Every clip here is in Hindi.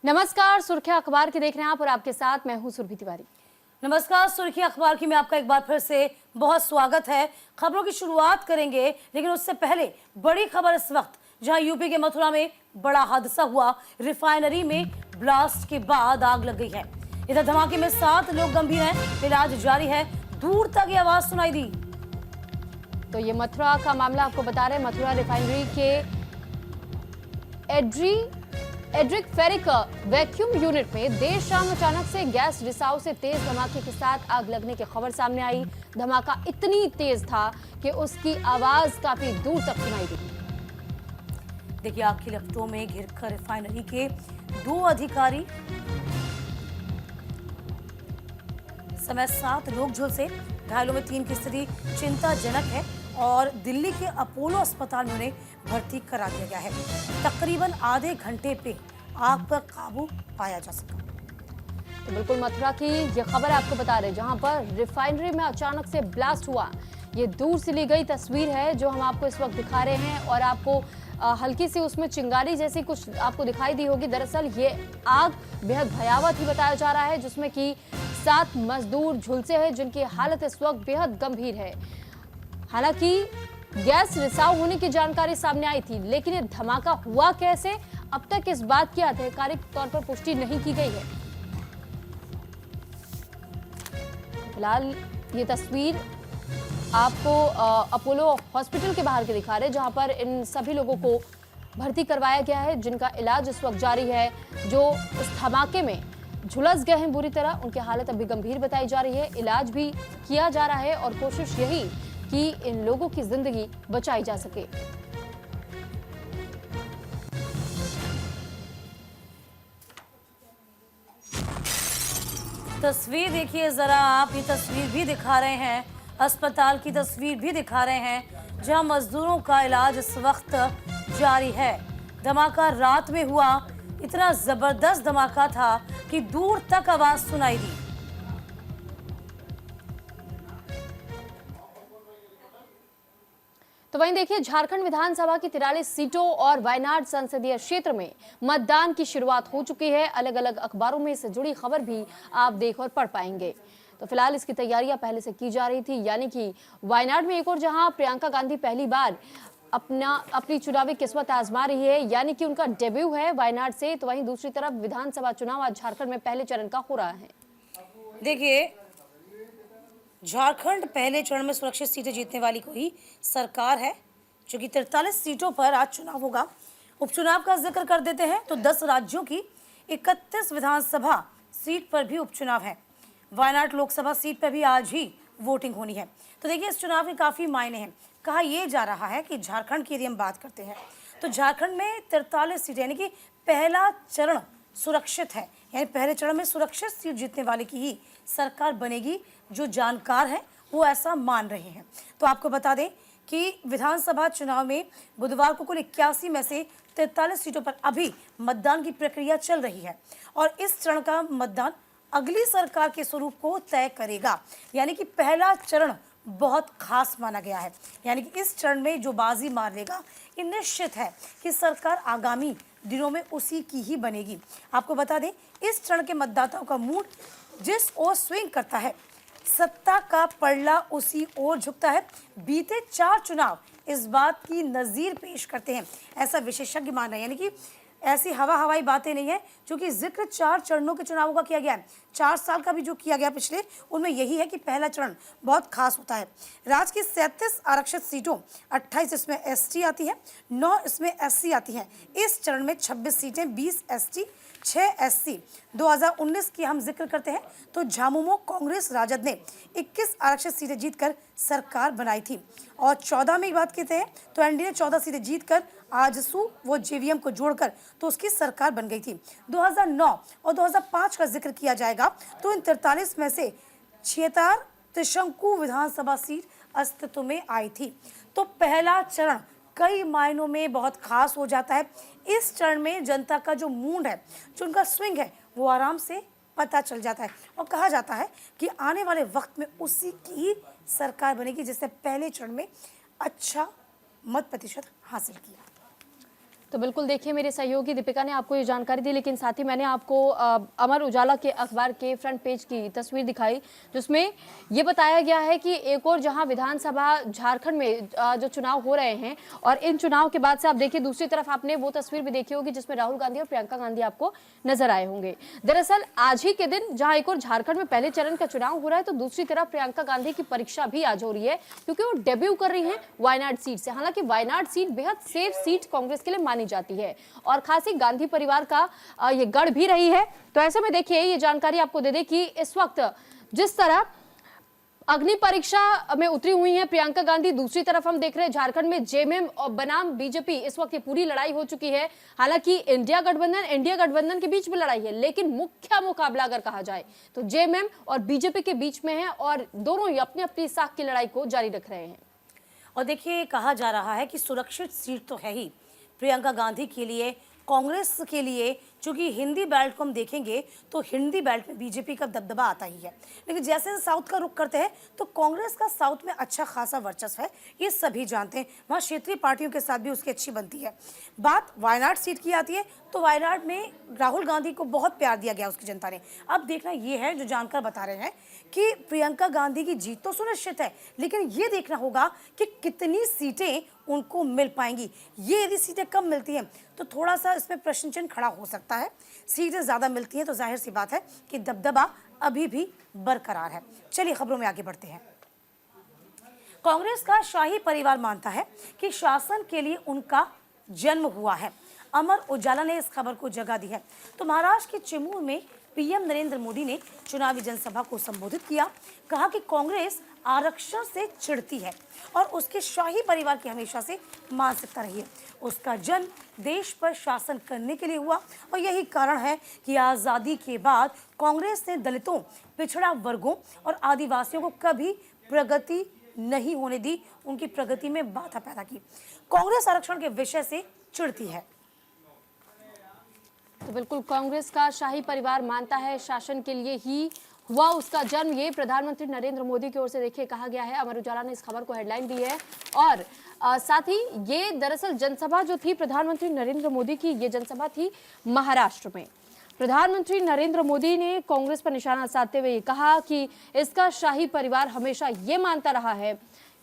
नमस्कार, सुर्खियां अखबार की देख रहे हैं आप और आपके साथ मैं हूं सुरभि तिवारी। नमस्कार, सुर्खियां अखबार की में आपका एक बार फिर से बहुत स्वागत है। खबरों की शुरुआत करेंगे, लेकिन उससे पहले बड़ी खबर इस वक्त जहां यूपी के मथुरा में बड़ा हादसा हुआ। रिफाइनरी में ब्लास्ट के बाद आग लग गई है। इधर धमाके में 7 लोग गंभीर हैं, इलाज जारी है। दूर तक ये आवाज सुनाई दी। तो ये मथुरा का मामला आपको बता रहे हैं। मथुरा रिफाइनरी के एड्रिक फेरिक वैक्यूम यूनिट में देर शाम अचानक से गैस रिसाव से तेज धमाके के साथ आग लगने की खबर सामने आई। धमाका इतनी तेज था कि उसकी आवाज काफी दूर तक सुनाई दी। देखिए, आग की लपटों में घिरकर रिफाइनरी के 2 अधिकारी समय 7 लोग झुलसे। घायलों में 3 की स्थिति चिंताजनक है और दिल्ली के अपोलो अस्पताल में उन्हें भर्ती करा दिया गया है। तकरीबन आधे घंटे पे आग पर काबू पाया जा सका। तो बिल्कुल मथुरा की ये खबर आपको बता रहे हैं, जहां पर रिफाइनरी में अचानक से ब्लास्ट हुआ। ये दूर से ली गई तस्वीर है जो हम आपको इस वक्त दिखा रहे हैं और आपको हल्की सी उसमें चिंगारी जैसी कुछ आपको दिखाई दी होगी। दरअसल ये आग बेहद भयावह ही बताया जा रहा है, जिसमें कि 7 मजदूर झुलसे हैं जिनकी हालत इस वक्त बेहद गंभीर है। हालांकि गैस रिसाव होने की जानकारी सामने आई थी, लेकिन ये धमाका हुआ कैसे, अब तक इस बात की आधिकारिक तौर पर पुष्टि नहीं की गई है। फिलहाल ये तस्वीर आपको अपोलो हॉस्पिटल के बाहर के दिखा रहे हैं, जहां पर इन सभी लोगों को भर्ती करवाया गया है, जिनका इलाज इस वक्त जारी है। जो इस धमाके में झुलस गए हैं बुरी तरह, उनकी हालत अभी गंभीर बताई जा रही है। इलाज भी किया जा रहा है और कोशिश यही कि इन लोगों की जिंदगी बचाई जा सके। तस्वीर देखिए जरा आप, ये तस्वीर भी दिखा रहे हैं, अस्पताल की तस्वीर भी दिखा रहे हैं जहां मजदूरों का इलाज इस वक्त जारी है। धमाका रात में हुआ, इतना जबरदस्त धमाका था कि दूर तक आवाज सुनाई दी। तो वहीं देखिए, झारखंड विधानसभा की 43 सीटों और वायनाड संसदीय क्षेत्र में मतदान की शुरुआत हो चुकी है। अलग अलग अखबारों में इससे जुड़ी खबर भी आप देख और पढ़ पाएंगे। तो फिलहाल इसकी तैयारियां पहले से की जा रही थी, यानी कि वायनाड में एक और जहां प्रियंका गांधी पहली बार अपनी चुनावी किस्मत आजमा रही है, यानी कि उनका डेब्यू है वायनाड से, तो वहीं दूसरी तरफ विधानसभा चुनाव आज झारखंड में पहले चरण का हो रहा है। देखिए, झारखंड पहले चरण में सुरक्षित सीटें जीतने वाली कोई सरकार है, जो कि 43 सीटों पर आज चुनाव होगा। उपचुनाव का जिक्र कर देते हैं तो 10 राज्यों की 31 विधानसभा सीट पर भी उपचुनाव है। वायनाड लोकसभा सीट पर भी आज ही वोटिंग होनी है। तो देखिए, इस चुनाव के काफ़ी मायने हैं। कहा यह जा रहा है कि झारखंड की यदि हम बात करते हैं तो झारखंड में 43 सीटें, यानी कि पहला चरण सुरक्षित है, यानी पहले चरण में सुरक्षित सीट जीतने वाले की ही सरकार बनेगी। जो जानकार हैं वो ऐसा मान रहे हैं। तो आपको बता दें कि विधानसभा चुनाव में बुधवार को कुल 81 में से 43 सीटों पर अभी मतदान की प्रक्रिया चल रही है और इस चरण का मतदान अगली सरकार के स्वरूप को तय करेगा। यानी कि पहला चरण बहुत खास माना गया है, यानी कि इस चरण में जो बाजी मार लेगा ये निश्चित है कि सरकार आगामी दिनों में उसी की ही बनेगी। आपको बता दें, इस चरण के मतदाताओं का मूड जिस ओर स्विंग करता है, सत्ता का पलड़ा उसी ओर झुकता है। बीते 4 चुनाव इस बात की नज़ीर पेश करते हैं, ऐसा विशेषज्ञ मान रहे हैं। यानी कि ऐसी हवाई बातें नहीं है, क्योंकि जिक्र 4 चरणों के चुनावों का किया गया है। 4 साल का भी जो किया गया पिछले, उनमें यही है कि पहला चरण बहुत खास होता है। राज्य की 37 आरक्षित सीटों, 28 इसमें एसटी आती है, 9 इसमें एससी आती हैं। इस चरण में 26 सीटें, 20 एसटी, 6 एससी। 2019 की हम जिक्र करते हैं तो झामुमो कांग्रेस राजद ने 21 आरक्षित सीटें जीतकर सरकार बनाई थी और 14 में बात करते हैं तो एनडीए ने 14 सीटें जीतकर आजसू वो जेवीएम को जोड़कर तो उसकी सरकार बन गई थी। 2009 और 2005 का जिक्र किया जाएगा तो इन 43 में से 76 त्रिशंकु विधानसभा सीट अस्तित्व में आई थी। तो पहला चरण कई मायनों में बहुत खास हो जाता है। इस चरण में जनता का जो मूड है, जो उनका स्विंग है, वो आराम से पता चल जाता है और कहा जाता है कि आने वाले वक्त में उसी की ही सरकार बनेगी जिसने पहले चरण में अच्छा मत प्रतिशत हासिल किया। तो बिल्कुल देखिए, मेरे सहयोगी दीपिका ने आपको ये जानकारी दी, लेकिन साथ ही मैंने आपको अमर उजाला के अखबार के फ्रंट पेज की तस्वीर दिखाई, जिसमें ये बताया गया है कि एक और जहां विधानसभा झारखंड में जो चुनाव हो रहे हैं, और इन चुनाव के बाद से आप देखिए दूसरी तरफ आपने वो तस्वीर भी देखी होगी जिसमें राहुल गांधी और प्रियंका गांधी आपको नजर आए होंगे। दरअसल आज ही के दिन जहां एक और झारखंड में पहले चरण का चुनाव हो रहा है, तो दूसरी तरफ प्रियंका गांधी की परीक्षा भी आज हो रही है, क्योंकि वो डेब्यू कर रही है वायनाड सीट से। हालांकि वायनाड सीट बेहद सेफ सीट कांग्रेस के लिए मानी जाती है और खासी गांधी परिवार का ये गढ़ भी रही है। तो ऐसे में देखिए, ये जानकारी आपको दे दे कि इस वक्त जिस तरह अग्नि परीक्षा में उतरी हुई है प्रियंका गांधी, दूसरी तरफ हम देख रहे हैं झारखंड में जेएमएम और बनाम बीजेपी, इस वक्त ये पूरी लड़ाई हो चुकी है। हालांकि एनडीए गठबंधन के बीच में लड़ाई है, लेकिन मुख्य मुकाबला अगर कहा जाए तो जेएमएम और बीजेपी के बीच में है, और दोनों ही अपनी अपनी साख की लड़ाई को जारी रख रहे हैं। और देखिए, कहा जा रहा है कि सुरक्षित सीट तो है ही प्रियंका गांधी के लिए, कांग्रेस के लिए, क्योंकि हिंदी बेल्ट को हम देखेंगे तो हिंदी बेल्ट में बीजेपी का दबदबा आता ही है। लेकिन जैसे साउथ का रुख करते हैं तो कांग्रेस का साउथ में अच्छा खासा वर्चस्व है, ये सभी जानते हैं। वहाँ क्षेत्रीय पार्टियों के साथ भी उसकी अच्छी बनती है। बात वायनाड सीट की आती है तो वायनाड में राहुल गांधी को बहुत प्यार दिया गया उसकी जनता ने। अब देखना ये है, जो जानकार बता रहे हैं कि प्रियंका गांधी की जीत तो सुनिश्चित है, लेकिन ये देखना होगा कि कितनी सीटें उनको मिल पाएंगी। ये यदि सीटें कम मिलती हैं तो थोड़ा सा इसमें प्रश्न चिन्ह खड़ा हो सकता है। सीटें ज़्यादा मिलती हैं तो जाहिर सी बात है कि दबदबा अभी भी बरकरार है। चलिए खबरों में आगे बढ़ते हैं। कांग्रेस का शाही परिवार मानता है कि शासन के लिए उनका जन्म हुआ है। अमर उजाला ने इस खबर को जगह दी है। तो महाराष्ट्र के चिमूर में पीएम नरेंद्र मोदी ने चुनावी जनसभा को संबोधित किया। कहा कि कांग्रेस आरक्षण से चिढ़ती है और उसके शाही परिवार की हमेशा से मानसिकता रही है। उसका जन्म देश पर शासन करने के लिए हुआ और यही कारण है कि आज़ादी के बाद कांग्रेस ने दलितों, पिछड़ा वर्गों और आदिवासियों को कभी प्रगति नहीं होने दी, उनकी प्रगति में बाधा पैदा की। कांग्रेस आरक्षण के विषय से चिढ़ती है। तो बिल्कुल कांग्रेस का शाही परिवार मानता है शासन के लिए ही हुआ उसका जन्म, ये प्रधानमंत्री नरेंद्र मोदी की ओर से देखिए कहा गया है। अमर उजाला ने इस खबर को हेडलाइन दी है। और साथ ही ये दरअसल जनसभा जो थी प्रधानमंत्री नरेंद्र मोदी की, ये जनसभा थी महाराष्ट्र में। प्रधानमंत्री नरेंद्र मोदी ने कांग्रेस पर निशाना साधते हुए कहा कि इसका शाही परिवार हमेशा ये मानता रहा है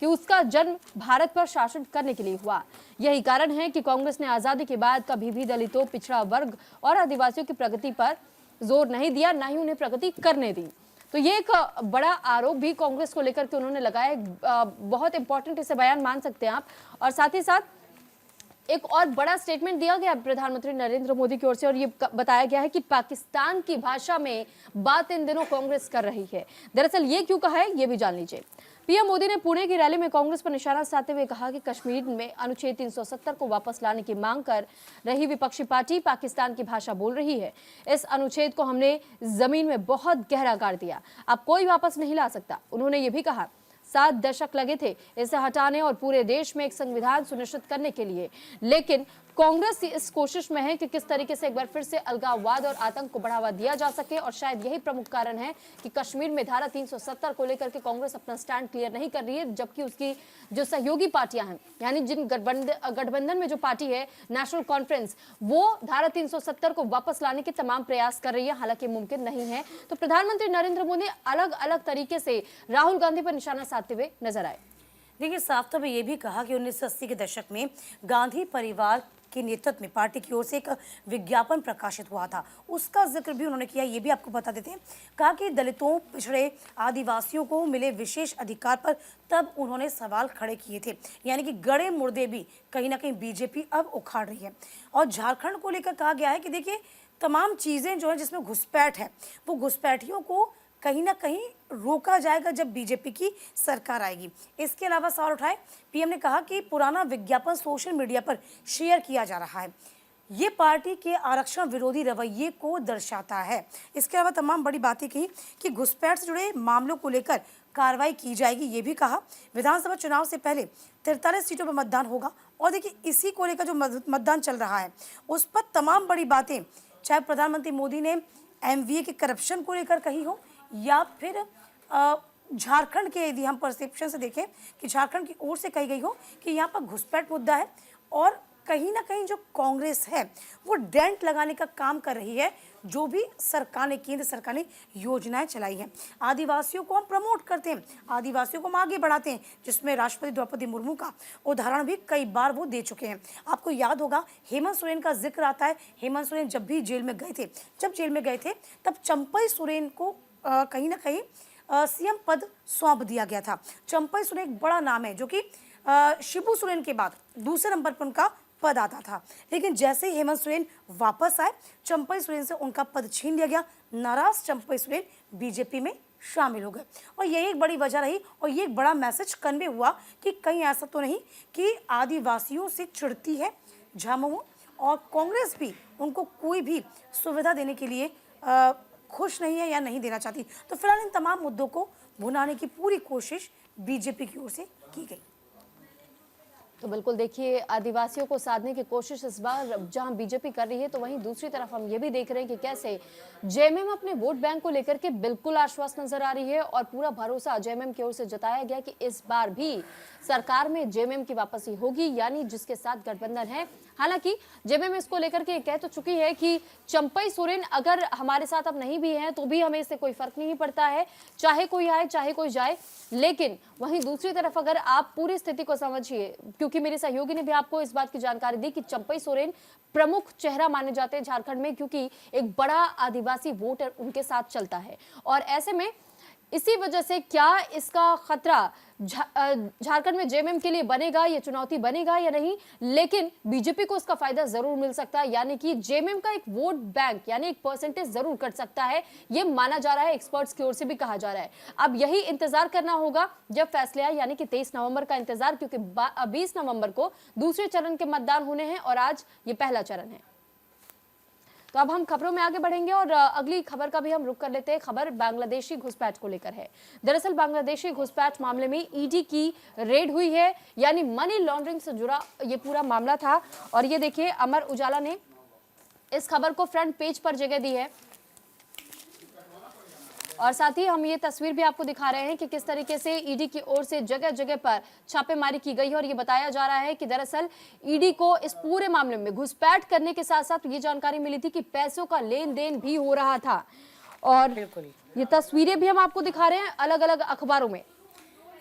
कि उसका जन्म भारत पर शासन करने के लिए हुआ। यही कारण है कि कांग्रेस ने आजादी के बाद कभी भी दलितों, पिछड़ा वर्ग और आदिवासियों की प्रगति पर जोर नहीं दिया, ना ही उन्हें प्रगति करने दी। तो ये एक बड़ा आरोप भी कांग्रेस को लेकर के उन्होंने लगाया। बहुत इंपॉर्टेंट इसे बयान मान सकते हैं आप। और साथ ही साथ एक और बड़ा स्टेटमेंट दिया गया प्रधानमंत्री नरेंद्र मोदी की ओर से, और ये बताया गया है कि पाकिस्तान की भाषा में बात इन दिनों कांग्रेस कर रही है। दरअसल ये क्यों कहा है, ये भी जान लीजिए। पीएम मोदी ने पुणे की रैली में कांग्रेस पर निशाना साधते हुए कहा कि कश्मीर में अनुच्छेद 370 को वापस लाने की मांग कर रही विपक्षी पार्टी पाकिस्तान की भाषा बोल रही है। इस अनुच्छेद को हमने जमीन में बहुत गहरा गाड़ दिया, अब कोई वापस नहीं ला सकता। उन्होंने ये भी कहा 7 दशक लगे थे इसे हटाने और पूरे देश में एक संविधान सुनिश्चित करने के लिए, लेकिन कांग्रेस इस कोशिश में है कि किस तरीके से एक बार फिर से अलगाववाद और आतंक को बढ़ावा दिया जा सके। और शायद यही प्रमुख कारण है कि कश्मीर में धारा 370 को लेकर के कांग्रेस अपना स्टैंड क्लियर नहीं कर रही है, जबकि उसकी जो सहयोगी पार्टियां हैं, यानी जिन गठबंधन में जो पार्टी है नेशनल कॉन्फ्रेंस, वो धारा 370 को वापस लाने के तमाम प्रयास कर रही है, हालांकि मुमकिन नहीं है। तो प्रधानमंत्री नरेंद्र मोदी अलग अलग तरीके से राहुल गांधी पर निशाना साधते हुए नजर आए। देखिए, साफ तौर पर यह भी कहा कि 1980 के दशक में गांधी परिवार के नेतृत्व में पार्टी की ओर से एक विज्ञापन प्रकाशित हुआ था, उसका जिक्र भी उन्होंने किया। ये भी आपको बता देते हैं। कहा कि दलितों, पिछड़े, आदिवासियों को मिले विशेष अधिकार पर तब उन्होंने सवाल खड़े किए थे, यानी कि गड़े मुर्दे भी कहीं ना कहीं बीजेपी अब उखाड़ रही है। और झारखंड को लेकर कहा गया है कि देखिए, तमाम चीज़ें जो है जिसमें घुसपैठ है, वो घुसपैठियों को कहीं ना कहीं रोका जाएगा जब बीजेपी की सरकार आएगी। इसके अलावा सवाल उठाए, पीएम ने कहा कि पुराना विज्ञापन सोशल मीडिया पर शेयर किया जा रहा है, ये पार्टी के आरक्षण विरोधी रवैये को दर्शाता है। इसके अलावा तमाम बड़ी बातें कही कि घुसपैठ से जुड़े मामलों को लेकर कार्रवाई की जाएगी, ये भी कहा। विधानसभा चुनाव से पहले 43 सीटों पर मतदान होगा और देखिए इसी को लेकर जो मतदान चल रहा है उस पर तमाम बड़ी बातें, चाहे प्रधानमंत्री मोदी ने MVA के करप्शन को लेकर कही हो या फिर झारखंड के, यदि हम परसेप्शन से देखें कि झारखंड की ओर से कही गई हो कि यहाँ पर घुसपैठ मुद्दा है और कहीं ना कहीं जो कांग्रेस है वो डेंट लगाने का काम कर रही है, जो भी सरकार ने, केंद्र सरकार ने योजनाएं चलाई हैं। आदिवासियों को हम प्रमोट करते हैं, आदिवासियों को हम आगे बढ़ाते हैं, जिसमें राष्ट्रपति द्रौपदी मुर्मू का उदाहरण भी कई बार वो दे चुके हैं। आपको याद होगा हेमंत सोरेन का जिक्र आता है। हेमंत सोरेन जब भी जेल में गए थे, तब चंपई सोरेन को कहीं ना कहीं सीएम पद सौंप दिया गया था। चंपई सोरेन एक बड़ा नाम है, जो कि शिबू सोरेन के बाद दूसरे नंबर पर उनका पद आता था। लेकिन जैसे ही हेमंत सोरेन वापस आए, चंपई सोरेन से उनका पद छीन लिया गया। नाराज चंपई सोरेन बीजेपी में शामिल हो गए, और यही एक बड़ी वजह रही, और ये एक बड़ा मैसेज कन्वे हुआ कि कहीं ऐसा तो नहीं कि आदिवासियों से चिढ़ती है झामुमो, और कांग्रेस भी उनको कोई भी सुविधा देने के लिए खुश नहीं है या नहीं देना चाहती। तो फिलहाल इन तमाम मुद्दों को भुनाने की पूरी कोशिश बीजेपी की ओर से की गई। तो बिल्कुल देखिए, आदिवासियों को साधने की कोशिश इस बार जहां बीजेपी कर रही है, तो वहीं दूसरी तरफ हम ये भी देख रहे हैं कि कैसे जेएमएम अपने वोट बैंक को लेकर के बिल्कुल आश्वस्त नजर आ रही है, और पूरा भरोसा जेएमएम की ओर से जताया गया कि इस बार भी सरकार में जेएमएम की वापसी होगी, यानी जिसके साथ गठबंधन है। हालांकि जेएमएम इसको लेकर के कह तो चुकी है कि चंपई सोरेन अगर हमारे साथ अब नहीं भी हैं तो भी हमें इससे कोई फर्क नहीं पड़ता है, चाहे कोई आए चाहे कोई जाए। लेकिन वहीं दूसरी तरफ अगर आप पूरी स्थिति को समझिए, क्योंकि मेरे सहयोगी ने भी आपको इस बात की जानकारी दी कि चंपई सोरेन प्रमुख चेहरा माने जाते हैं झारखंड में, क्योंकि एक बड़ा आदिवासी वोट उनके साथ चलता है, और ऐसे में इसी वजह से क्या इसका खतरा झारखंड में जेएमएम के लिए बनेगा, ये चुनौती बनेगा या नहीं, लेकिन बीजेपी को इसका फायदा जरूर मिल सकता है, यानी कि जेएमएम का एक वोट बैंक यानी एक परसेंटेज जरूर कट सकता है, ये माना जा रहा है, एक्सपर्ट्स की ओर से भी कहा जा रहा है। अब यही इंतजार करना होगा जब फैसले आए, यानी कि 23 नवंबर का इंतजार, क्योंकि 20 नवंबर को दूसरे चरण के मतदान होने हैं और आज ये पहला चरण है। तो अब हम खबरों में आगे बढ़ेंगे और अगली खबर का भी हम रुख कर लेते हैं। खबर बांग्लादेशी घुसपैठ को लेकर है। दरअसल बांग्लादेशी घुसपैठ मामले में ईडी की रेड हुई है, यानी मनी लॉन्ड्रिंग से जुड़ा ये पूरा मामला था। और ये देखिए, अमर उजाला ने इस खबर को फ्रंट पेज पर जगह दी है, और साथ ही हम ये तस्वीर भी आपको दिखा रहे हैं कि किस तरीके से ईडी की ओर से जगह जगह पर छापेमारी की गई है। और ये बताया जा रहा है कि दरअसल ईडी को इस पूरे मामले में घुसपैठ करने के साथ साथ ये जानकारी मिली थी कि पैसों का लेन देन भी हो रहा था। और बिल्कुल ये तस्वीरें भी हम आपको दिखा रहे हैं अलग अलग अखबारों में।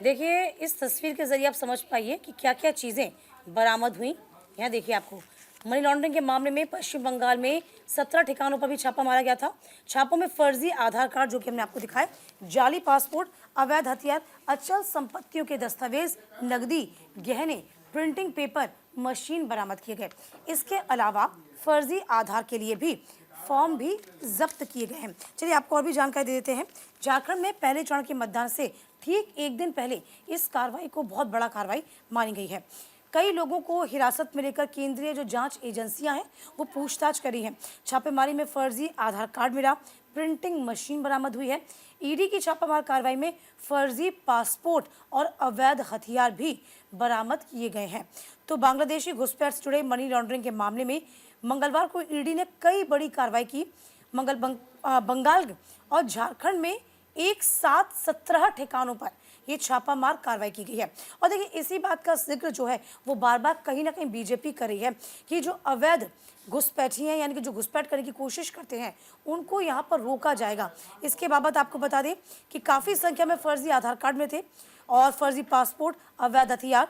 देखिए, इस तस्वीर के जरिए आप समझ पाइए कि क्या क्या चीजें बरामद हुई। यहाँ देखिए, आपको मनी लॉन्ड्रिंग के मामले में पश्चिम बंगाल में 17 ठिकानों पर भी छापा मारा गया था। छापों में फर्जी आधार कार्ड, जो कि हमने आपको दिखाए, जाली पासपोर्ट, अवैध हथियार, अचल संपत्तियों के दस्तावेज, नकदी, गहने, प्रिंटिंग पेपर, मशीन बरामद किए गए। इसके अलावा फर्जी आधार के लिए भी फॉर्म भी जब्त किए गए हैं। चलिए आपको और भी जानकारी दे देते हैं। झारखंड में पहले चरण के मतदान से ठीक एक दिन पहले इस कार्रवाई को बहुत बड़ा कार्रवाई मानी गई है। कई लोगों को हिरासत में लेकर केंद्रीय जो जांच एजेंसियां हैं वो पूछताछ करी है। छापेमारी में फर्जी आधार कार्ड मिला, प्रिंटिंग मशीन बरामद हुई है। ईडी की छापामार कार्रवाई में फर्जी पासपोर्ट और अवैध हथियार भी बरामद किए गए हैं। तो बांग्लादेशी घुसपैठ से जुड़े मनी लॉन्ड्रिंग के मामले में मंगलवार को ईडी ने कई बड़ी कार्रवाई की। बंगाल और झारखंड में एक साथ 17 ठिकानों पर ये छापामार कार्रवाई की गई है। और देखिए, इसी बात का जिक्र जो है वो बार बार कहीं ना कहीं बीजेपी कर रही है कि जो अवैध घुसपैठी हैं, यानी कि जो घुसपैठ करने की कोशिश करते हैं, उनको यहाँ पर रोका जाएगा। इसके बाबत आपको बता दें कि काफ़ी संख्या में फर्जी आधार कार्ड में थे, और फर्जी पासपोर्ट, अवैध हथियार,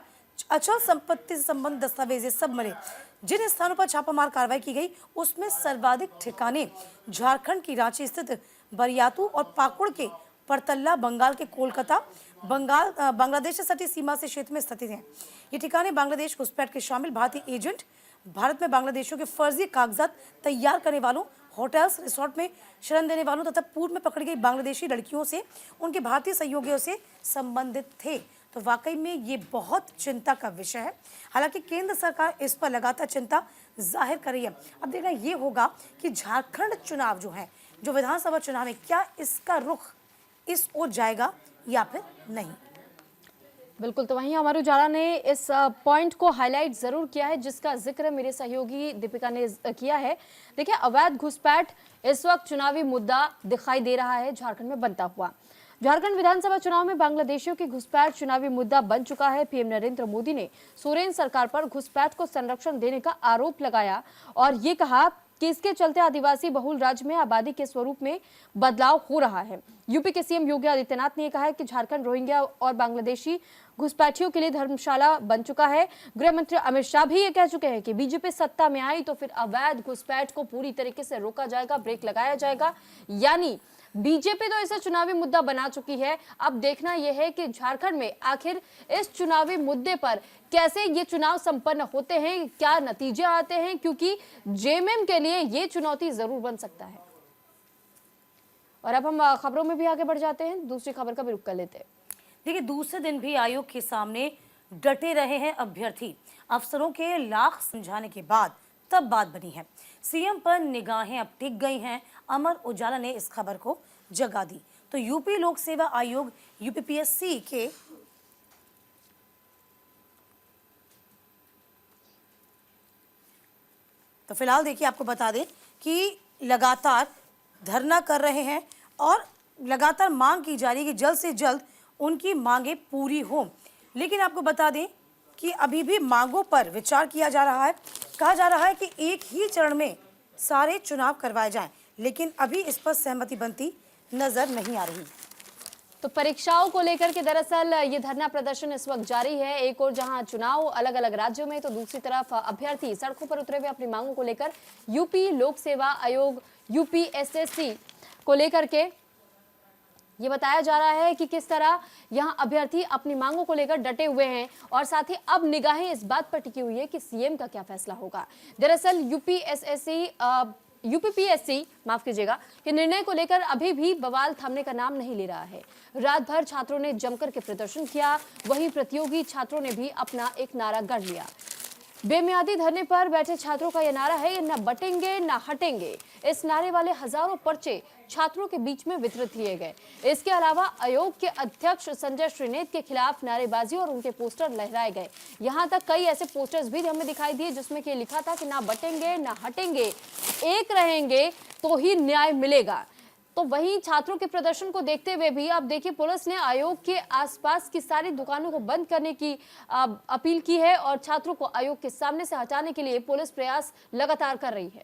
अचल संपत्ति से संबंधित दस्तावेज सब मिले। जिन स्थानों पर छापामार कार्रवाई की गई उसमें सर्वाधिक ठिकाने झारखंड की रांची स्थित बरियातू और पाकुड़ के परतल्ला, बंगाल के कोलकाता, बांग्लादेश से सटी सीमा से क्षेत्र में स्थित हैं। ये ठिकाने बांग्लादेश घुसपैठ के शामिल भारतीय एजेंट, भारत में बांग्लादेशियों के फर्जी कागजात तैयार करने वालों, होटल्स रिसोर्ट में शरण देने वालों तथा पूर्व में पकड़ी गई बांग्लादेशी लड़कियों से उनके भारतीय सहयोगियों से संबंधित थे। तो वाकई में ये बहुत चिंता का विषय है। हालांकि केंद्र सरकार इस पर लगातार चिंता जाहिर कर रही है। अब देखना ये होगा कि झारखंड चुनाव जो है, जो विधानसभा चुनाव है, क्या इसका रुख इस ओर जाएगा या फिर नहीं। बिल्कुल, तो वहीं अमर उजाला ने इस पॉइंट को हाईलाइट जरूर किया है, जिसका जिक्र मेरे सहयोगी दीपिका ने किया है। देखिए, अवैध घुसपैठ इस वक्त चुनावी मुद्दा दिखाई दे रहा है झारखंड में बनता हुआ। झारखंड विधानसभा चुनाव में बांग्लादेशियों की घुसपैठ चुनावी मुद्दा बन चुका है। पीएम नरेंद्र मोदी ने सोरेन सरकार पर घुसपैठ को संरक्षण देने का आरोप लगाया और ये कहा कि इसके चलते आदिवासी बहुल राज्य में आबादी के स्वरूप में बदलाव हो रहा है। यूपी के सीएम योगी आदित्यनाथ ने कहा है कि झारखंड रोहिंग्या और बांग्लादेशी घुसपैठियों के लिए धर्मशाला बन चुका है। गृह मंत्री अमित शाह भी ये कह चुके हैं कि बीजेपी सत्ता में आई तो फिर अवैध घुसपैठ को पूरी तरीके से रोका जाएगा, ब्रेक लगाया जाएगा। यानी बीजेपी तो इसे चुनावी मुद्दा बना चुकी है। अब देखना यह है कि झारखंड में आखिर इस चुनावी मुद्दे पर कैसे ये चुनाव संपन्न होते हैं, क्या नतीजे आते हैं, क्योंकि जेएमएम के लिए ये चुनौती जरूर बन सकता है। और अब हम खबरों में भी आगे बढ़ जाते हैं, दूसरी खबर का भी रुख कर लेते हैं। देखिए, दूसरे दिन भी आयोग के सामने डटे रहे हैं अभ्यर्थी। अफसरों के लाख समझाने के बाद तब बात बनी है। सीएम पर निगाहें अब टिक गई हैं। अमर उजाला ने इस खबर को जगा दी। तो यूपी लोक सेवा आयोग यूपीपीएससी के तो फिलहाल देखिए, आपको बता दें कि लगातार धरना कर रहे हैं और लगातार मांग की जा रही है कि जल्द से जल्द उनकी मांगें पूरी हों। लेकिन आपको बता दें कि अभी भी मांगों पर विचार किया जा रहा है। कहा जा रहा है कि एक ही चरण में सारे चुनाव करवाए जाएं, लेकिन अभी इस पर सहमति बनती नजर नहीं आ रही। तो परीक्षाओं को लेकर के दरअसल ये धरना प्रदर्शन इस वक्त जारी है। एक और जहां चुनाव अलग अलग राज्यों में, तो दूसरी तरफ अभ्यर्थी सड़कों पर उतरे हुए अपनी मांगों को लेकर यूपी लोक सेवा आयोग यूपीएसएससी को लेकर के ये बताया जा रहा है कि किस तरह यहां अभ्यर्थी अपनी मांगों को लेकर डटे हुए हैं और साथ ही अब निगाहें इस बात पर टिकी हुई है कि सीएम का क्या फैसला होगा। दरअसल यूपीपीएससी माफ कीजिएगा कि निर्णय को लेकर अभी भी बवाल थमने का नाम नहीं ले रहा है। रात भर छात्रों ने जमकर के प्रदर्शन किया, वहीं प्रतियोगी छात्रों ने भी अपना एक नारा गढ़ लिया। बेमियादी धरने पर बैठे छात्रों का यह नारा है, न बटेंगे न हटेंगे। इस नारे वाले हजारों पर्चे छात्रों के बीच में वितरित किए गए। इसके अलावा आयोग के अध्यक्ष संजय श्रीनेत के खिलाफ नारेबाजी और उनके पोस्टर लहराए गए। यहां तक कई ऐसे पोस्टर्स भी हमें दिखाई दिए जिसमें कि लिखा था कि ना बटेंगे ना हटेंगे, एक रहेंगे तो ही न्याय मिलेगा। तो वहीं छात्रों के प्रदर्शन को देखते हुए भी अब देखिए, पुलिस ने आयोग के आसपास की सारी दुकानों को बंद करने की अपील की है और छात्रों को आयोग के सामने से हटाने के लिए पुलिस प्रयास लगातार कर रही है।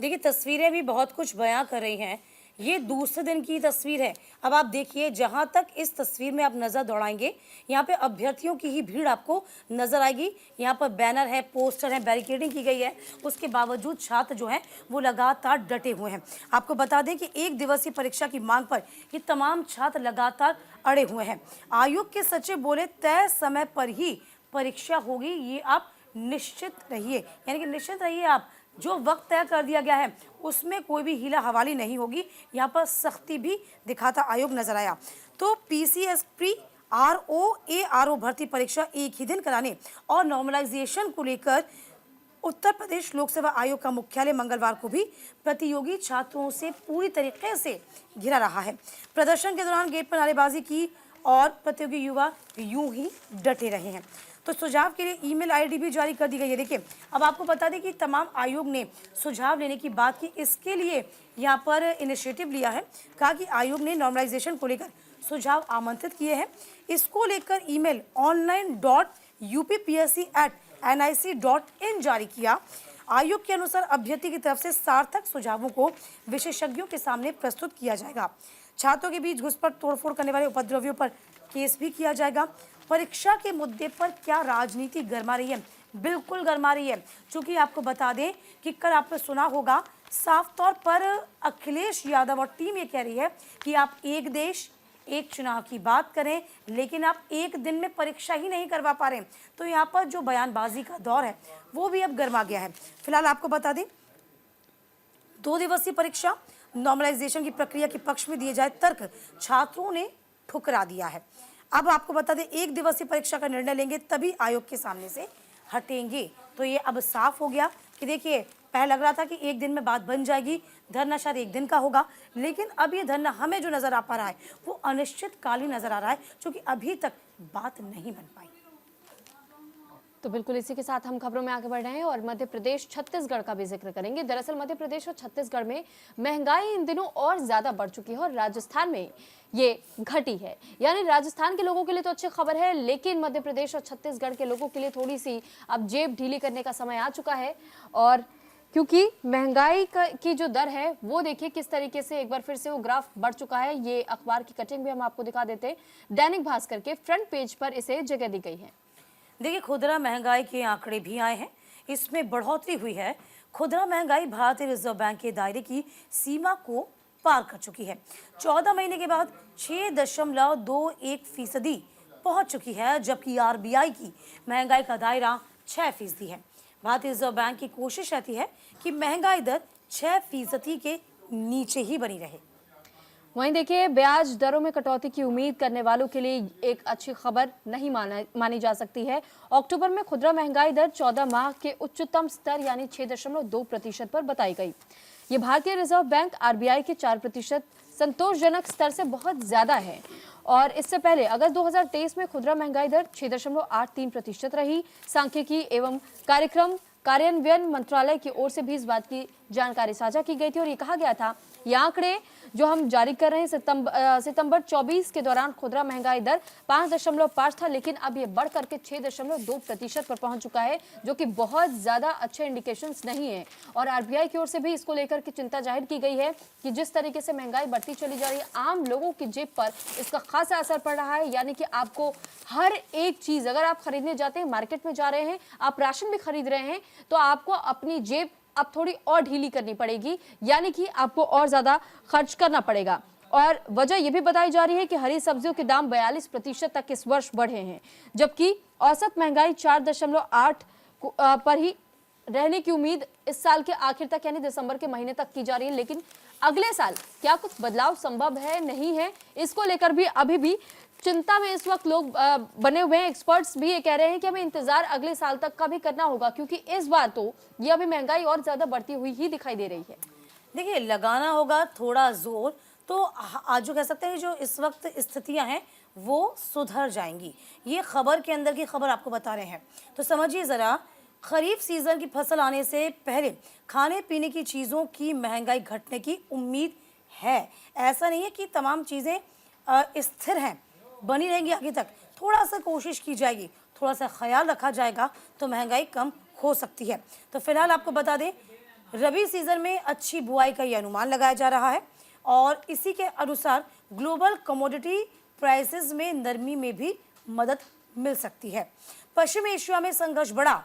देखिए, तस्वीरें भी बहुत कुछ बयां कर रही हैं। ये दूसरे दिन की तस्वीर है। अब आप देखिए, जहां तक इस तस्वीर में आप नजर दौड़ाएंगे, यहाँ पे अभ्यर्थियों की ही भीड़ आपको नजर आएगी। यहाँ पर बैनर है, पोस्टर है, बैरिकेडिंग की गई है। उसके बावजूद छात्र जो हैं वो लगातार डटे हुए हैं। आपको बता दें कि एक दिवसीय परीक्षा की मांग पर ये तमाम छात्र लगातार अड़े हुए हैं। आयोग के सचिव बोले, तय समय पर ही परीक्षा होगी, ये आप निश्चित रहिए। यानी कि निश्चित रहिए आप, जो वक्त तय कर दिया गया है उसमें कोई भी हीला हवाली नहीं होगी। यहाँ पर सख्ती भी दिखाता आयोग नजर आया। तो पीसीएसपी आरओ भर्ती परीक्षा एक ही दिन कराने और नॉर्मलाइजेशन को लेकर उत्तर प्रदेश लोक सेवा आयोग का मुख्यालय मंगलवार को भी प्रतियोगी छात्रों से पूरी तरीके से घिरा रहा है। प्रदर्शन के दौरान गेट पर नारेबाजी की और प्रतियोगी युवा यूं ही डटे रहे हैं। तो सुझाव के लिए ईमेल आईडी भी जारी कर दी गई है। देखिए, अब आपको बता दें कि तमाम आयोग ने सुझाव लेने की बात की, इसके लिए यहाँ पर इनिशिएटिव लिया है। कहा कि आयोग ने नॉर्मलाइजेशन को लेकर सुझाव आमंत्रित किए हैं। इसको लेकर ईमेल online.uppsc@nic.in जारी किया। आयोग के अनुसार अभ्यर्थी की तरफ से सार्थक सुझावों को विशेषज्ञों के सामने प्रस्तुत किया जाएगा। छात्रों के बीच घुसपैठ तोड़फोड़ करने वाले उपद्रवियों पर केस भी किया जाएगा। परीक्षा के मुद्दे पर क्या राजनीति गरमा रही है? बिल्कुल गरमा रही है। क्योंकि आपको बता दें कि कल आपने सुना होगा, साफ तौर पर अखिलेश यादव और टीम ये कह रही है कि आप एक देश एक चुनाव की बात करें, लेकिन आप एक दिन में परीक्षा ही नहीं करवा पा रहे। तो यहाँ पर जो बयानबाजी का दौर है वो भी अब गरमा गया है। फिलहाल आपको बता दें, 2 दिवसीय परीक्षा नॉर्मलाइजेशन की प्रक्रिया के पक्ष में दिए जाए तर्क छात्रों ने ठुकरा दिया है। अब आपको बता दें, 1 दिवसीय परीक्षा का निर्णय लेंगे तभी आयोग के सामने से हटेंगे। तो ये अब साफ हो गया कि देखिए, पहले लग रहा था कि एक दिन में बात बन जाएगी, धरना शायद एक दिन का होगा, लेकिन अब ये धरना हमें जो नजर आ पा रहा है वो अनिश्चितकालीन नजर आ रहा है, क्योंकि अभी तक बात नहीं बन पाई। तो बिल्कुल इसी के साथ हम खबरों में आगे बढ़ रहे हैं और मध्य प्रदेश छत्तीसगढ़ का भी जिक्र करेंगे। दरअसल मध्य प्रदेश और छत्तीसगढ़ में महंगाई इन दिनों और ज्यादा बढ़ चुकी है और राजस्थान में ये घटी है। यानी राजस्थान के लोगों के लिए तो अच्छी खबर है, लेकिन मध्य प्रदेश और छत्तीसगढ़ के लोगों के लिए थोड़ी सी अब जेब ढीली करने का समय आ चुका है। और क्योंकि महंगाई की जो दर है वो देखिए किस तरीके से एक बार फिर से वो ग्राफ बढ़ चुका है। ये अखबार की कटिंग भी हम आपको दिखा देते हैं, दैनिक भास्कर के फ्रंट पेज पर इसे जगह दी गई है। देखिए, खुदरा महंगाई के आंकड़े भी आए हैं, इसमें बढ़ोतरी हुई है। खुदरा महंगाई भारतीय रिजर्व बैंक के दायरे की सीमा को पार कर चुकी है। 14 महीने के बाद 6.21% पहुंच चुकी है, जबकि आरबीआई की महंगाई का दायरा 6% है। भारतीय रिजर्व बैंक की कोशिश रहती है कि महंगाई दर 6% के नीचे ही बनी रहे। वहीं देखिए, ब्याज दरों में कटौती की उम्मीद करने वालों के लिए एक अच्छी खबर नहीं मानी जा सकती है। अक्टूबर में खुदरा महंगाई दर 14 माह के उच्चतम स्तर यानी 6.2% पर बताई गई। ये भारतीय रिजर्व बैंक आरबीआई के 4% संतोषजनक स्तर से बहुत ज्यादा है। और इससे पहले अगस्त 2023 में खुदरा महंगाई दर 6.83% रही। सांख्यिकी एवं कार्यक्रम कार्यान्वयन मंत्रालय की ओर से भी इस बात की जानकारी साझा की गई थी और ये कहा गया था, ये आंकड़े जो हम जारी कर रहे हैं सितंबर 24 के दौरान खुदरा महंगाई दर 5.5 था, लेकिन अब ये बढ़ करके 6.2% पर पहुंच चुका है, जो कि बहुत ज्यादा अच्छे इंडिकेशंस नहीं है। और आरबीआई की ओर से भी इसको लेकर के चिंता जाहिर की गई है कि जिस तरीके से महंगाई बढ़ती चली जा रही है, आम लोगों की जेब पर इसका खासा असर पड़ रहा है। यानी कि आपको हर एक चीज अगर आप खरीदने जाते हैं, मार्केट में जा रहे हैं, आप राशन भी खरीद रहे हैं, तो आपको अपनी जेब अब थोड़ी और ढीली करनी पड़ेगी, यानी कि आपको और ज्यादा खर्च करना पड़ेगा। और वजह यह भी बताई जा रही है कि हरी सब्जियों के दाम 42% तक इस वर्ष बढ़े हैं, जबकि औसत महंगाई 4.8 पर ही रहने की उम्मीद इस साल के आखिर तक यानी दिसंबर के महीने तक की जा रही है। लेकिन अगले साल क्या कुछ बदलाव संभव है, नहीं है, इसको लेकर भी अभी भी चिंता में इस वक्त लोग बने हुए हैं। एक्सपर्ट्स भी ये कह रहे हैं कि हमें इंतजार अगले साल तक का भी करना होगा, क्योंकि इस बार तो ये अभी महंगाई और ज्यादा बढ़ती हुई ही दिखाई दे रही है। देखिए, लगाना होगा थोड़ा जोर तो आज जो कह सकते हैं, जो इस वक्त स्थितियां हैं वो सुधर जाएंगी। ये खबर के अंदर की खबर आपको बता रहे हैं, तो समझिए जरा। खरीफ सीजन की फसल आने से पहले खाने पीने की चीज़ों की महंगाई घटने की उम्मीद है। ऐसा नहीं है कि तमाम चीज़ें स्थिर हैं, बनी रहेंगी आगे तक। थोड़ा सा कोशिश की जाएगी, थोड़ा सा ख्याल रखा जाएगा तो महंगाई कम हो सकती है। तो फिलहाल आपको बता दें, रबी सीजन में अच्छी बुआई का ये अनुमान लगाया जा रहा है और इसी के अनुसार ग्लोबल कमोडिटी प्राइसेस में नरमी में भी मदद मिल सकती है। पश्चिम एशिया में संघर्ष बढ़ा,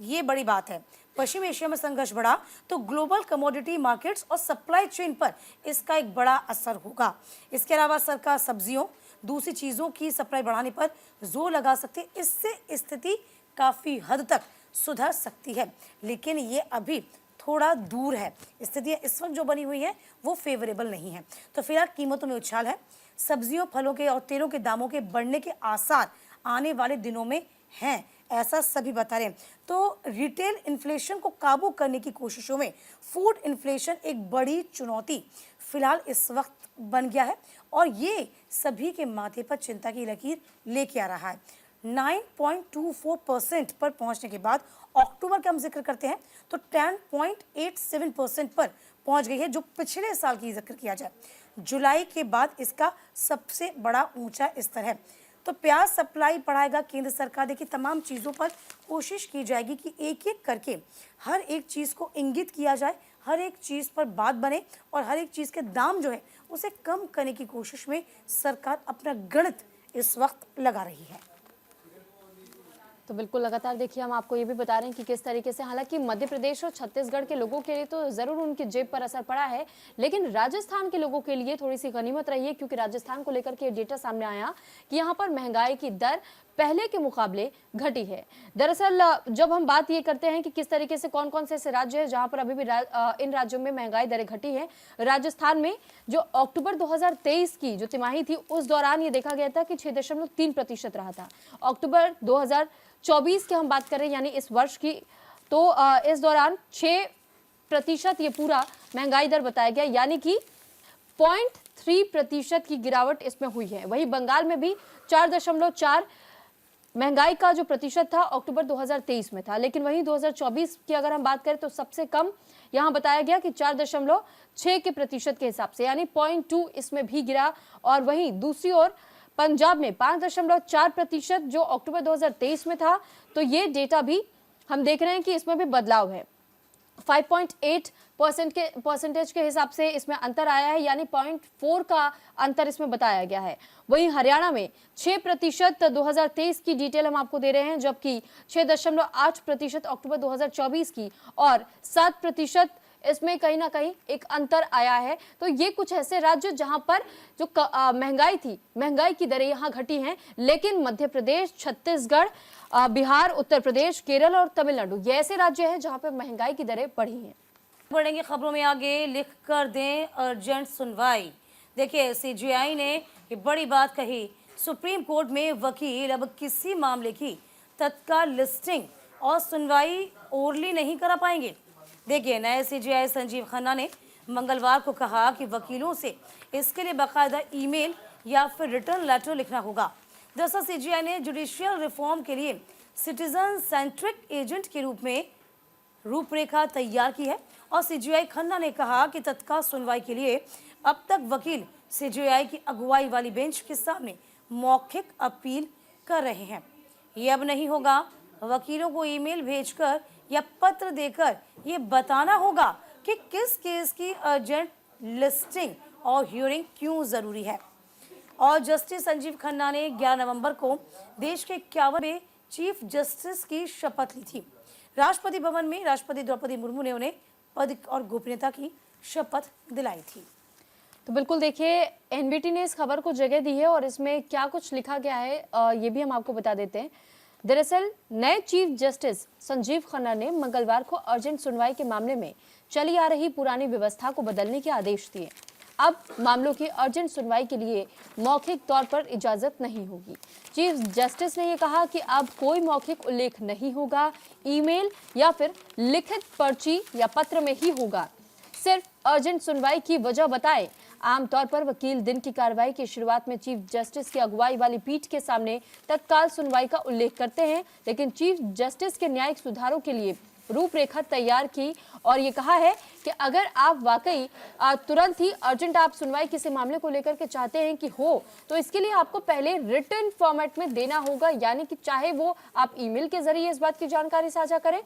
ये बड़ी बात है। पश्चिम एशिया में संघर्ष बढ़ा तो ग्लोबल कमोडिटी मार्केट्स और सप्लाई चेन पर इसका एक बड़ा असर होगा। इसके अलावा सरकार सब्जियों, दूसरी चीज़ों की सप्लाई बढ़ाने पर जोर लगा सकती है। इससे स्थिति काफ़ी हद तक सुधर सकती है, लेकिन ये अभी थोड़ा दूर है। स्थिति इस वक्त जो बनी हुई है वो फेवरेबल नहीं है। तो फिलहाल कीमतों में उछाल है। सब्जियों, फलों के और तेलों के दामों के बढ़ने के आसार आने वाले दिनों में हैं, ऐसा सभी बता रहे हैं। तो रिटेल इन्फ्लेशन को काबू करने की कोशिशों में फूड इन्फ्लेशन एक बड़ी चुनौती फिलहाल इस वक्त बन गया है और ये सभी के माथे पर चिंता की लकीर लेके आ रहा है। 9.24% पर पहुंचने के बाद अक्टूबर का हम जिक्र करते हैं तो 10.87% पर पहुंच गई है, जो पिछले साल की जिक्र किया जाए। जुलाई के बाद इसका सबसे बड़ा ऊंचा स्तर है। तो प्याज सप्लाई बढ़ाएगा केंद्र सरकार। देखिए, तमाम चीज़ों पर कोशिश की जाएगी कि एक एक करके हर एक चीज़ को इंगित किया जाए, हर एक चीज़ पर बात बने और हर एक चीज़ के दाम जो है उसे कम करने की कोशिश में सरकार अपना गणित इस वक्त लगा रही है। तो बिल्कुल लगातार देखिए हम आपको ये भी बता रहे हैं कि किस तरीके से, हालांकि मध्य प्रदेश और छत्तीसगढ़ के लोगों के लिए तो जरूर उनकी जेब पर असर पड़ा है, लेकिन राजस्थान के लोगों के लिए थोड़ी सी गनीमत रही है, क्योंकि राजस्थान को लेकर के डेटा सामने आया कि यहाँ पर महंगाई की दर पहले के मुकाबले घटी है। दरअसल जब हम बात ये करते हैं कि किस तरीके से कौन कौन से ऐसे राज्य हैं जहां पर अभी भी इन राज्यों में महंगाई दरें घटी है, राजस्थान में जो अक्टूबर 2023 की जो तिमाही थी उस दौरान ये देखा गया था कि 6.3% रहा था। अक्टूबर 2024 की हम बात करें यानी इस वर्ष की, तो इस दौरान 6% ये पूरा महंगाई दर बताया गया, यानी कि 0.3% की गिरावट इसमें हुई है। वहीं बंगाल में भी 4.4 महंगाई का जो प्रतिशत था अक्टूबर 2023 में था, लेकिन वहीं 2024 की अगर हम बात करें तो सबसे कम यहां बताया गया कि 4.6 के प्रतिशत के हिसाब से, यानी 0.2 इसमें भी गिरा। और वहीं दूसरी ओर पंजाब में 5.4% जो अक्टूबर 2023 में था, तो ये डेटा भी हम देख रहे हैं कि इसमें भी बदलाव है। 5.8% के हिसाब से इसमें अंतर आया है, यानी 0.4 का अंतर इसमें बताया गया है। वहीं हरियाणा में 6% 2023 की डिटेल हम आपको दे रहे हैं, जबकि 6.8% अक्टूबर 2024 की और 7% इसमें कहीं ना कहीं एक अंतर आया है। तो ये कुछ ऐसे राज्य जहां पर जो महंगाई थी, महंगाई की दरें यहां घटी हैं, लेकिन मध्य प्रदेश, छत्तीसगढ़, बिहार, उत्तर प्रदेश, केरल और तमिलनाडु ये ऐसे राज्य हैं जहां पर महंगाई की दरें बढ़ी हैं। बढ़ेंगे खबरों में आगे, लिख कर दें अर्जेंट सुनवाई। देखिए, सीजीआई ने ये बड़ी बात कही, सुप्रीम कोर्ट में वकील अब किसी मामले की तत्काल लिस्टिंग और सुनवाई ओरली नहीं करा पाएंगे। देखिए, नए सीजीआई संजीव खन्ना ने मंगलवार को कहा कि वकीलों से इसके लिए बाकायदा ईमेल या फिर रिटर्न लेटर लिखना होगा। दरअसल सीजीआई ने जुडिशियल रिफॉर्म के लिए सिटीजन सेंट्रिक एजेंट के रूप में रूपरेखा तैयार की है और सीजीआई खन्ना ने कहा कि तत्काल सुनवाई के लिए अब तक वकील सीजीआई की अगुवाई वाली बेंच के सामने मौखिक अपील कर रहे हैं। ये अब नहीं होगा। वकीलों को ईमेल भेजकर या पत्र देकर ये बताना होगा कि किस केस की अर्जेंट लिस्टिंग और हियरिंग क्यों जरूरी है। और जस्टिस संजीव खन्ना ने 11 नवंबर को देश के 51वें चीफ जस्टिस की शपथ ली थी। राष्ट्रपति भवन में राष्ट्रपति द्रौपदी मुर्मू ने उन्हें पद और गोपनीयता की शपथ दिलाई थी। तो बिल्कुल देखिए, एनबीटी ने इस खबर को जगह दी है और इसमें क्या कुछ लिखा गया है ये भी हम आपको बता देते हैं। दरअसल नए चीफ जस्टिस संजीव खन्ना ने मंगलवार को अर्जेंट सुनवाई के मामले में चली आ रही पुरानी व्यवस्था को बदलने के आदेश दिए। अब मामलों की अर्जेंट सुनवाई के लिए मौखिक तौर पर इजाजत नहीं होगी। चीफ जस्टिस ने यह कहा कि अब कोई मौखिक उल्लेख नहीं होगा, ईमेल या फिर लिखित पर्ची या पत्र में ही होगा। सिर्फ अर्जेंट सुनवाई की वजह बताएं। आमतौर पर वकील दिन की कार्रवाई की शुरुआत में चीफ जस्टिस की अगुवाई वाली पीठ के सामने तत्काल सुनवाई का उल्लेख करते हैं, लेकिन चीफ जस्टिस के न्यायिक सुधारों के लिए रूपरेखा तैयार की और ये कहा है कि अगर आप वाकई तुरंत ही अर्जेंट आप सुनवाई किसी मामले को लेकर के चाहते हैं कि हो, तो इसके लिए आपको पहले रिटन फॉर्मेट में देना होगा, यानी कि चाहे वो आप ईमेल के जरिए इस बात की जानकारी साझा करें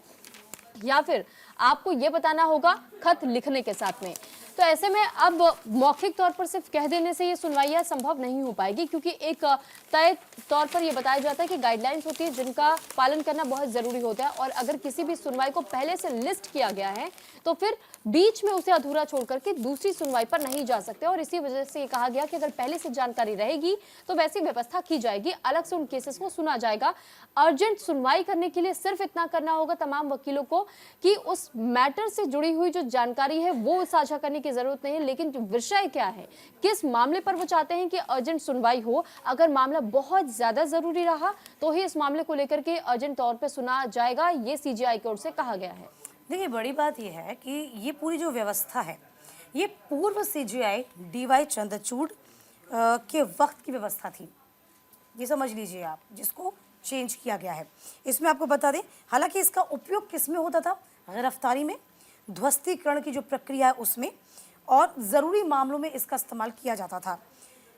या फिर आपको ये बताना होगा खत लिखने के साथ में। तो ऐसे में अब मौखिक तौर पर सिर्फ कह देने से ये सुनवाइयाँ संभव नहीं हो पाएगी, क्योंकि एक तय तौर पर ये बताया जाता है कि गाइडलाइंस होती है जिनका पालन करना बहुत ज़रूरी होता है। और अगर किसी भी सुनवाई को पहले से लिस्ट किया गया है तो फिर बीच में उसे अधूरा छोड़ करके दूसरी सुनवाई पर नहीं जा सकते। और इसी वजह से ये कहा गया कि अगर पहले से जानकारी रहेगी तो वैसी व्यवस्था की जाएगी, अलग से उन केसेस को सुना जाएगा। अर्जेंट सुनवाई करने के लिए सिर्फ इतना करना होगा तमाम वकीलों को कि उस मैटर से जुड़ी हुई जो जानकारी है वो साझा करने की जरूरत नहीं है, लेकिन जो विषय क्या है, किस मामले पर वो चाहते हैं कि अर्जेंट सुनवाई हो, अगर मामला बहुत ज्यादा जरूरी रहा तो ही इस मामले को लेकर के अर्जेंट तौर पर सुना जाएगा, ये सीजीआई की ओर से कहा गया है। देखिए, बड़ी बात यह है कि ये पूरी जो व्यवस्था है ये पूर्व सीजीआई डीवाई चंद्रचूड़ के वक्त की व्यवस्था थी, ये समझ लीजिए आप, जिसको चेंज किया गया है। इसमें आपको बता दें, हालांकि इसका उपयोग किस में होता था, गिरफ्तारी में, ध्वस्तीकरण की जो प्रक्रिया है उसमें, और ज़रूरी मामलों में इसका इस्तेमाल किया जाता था।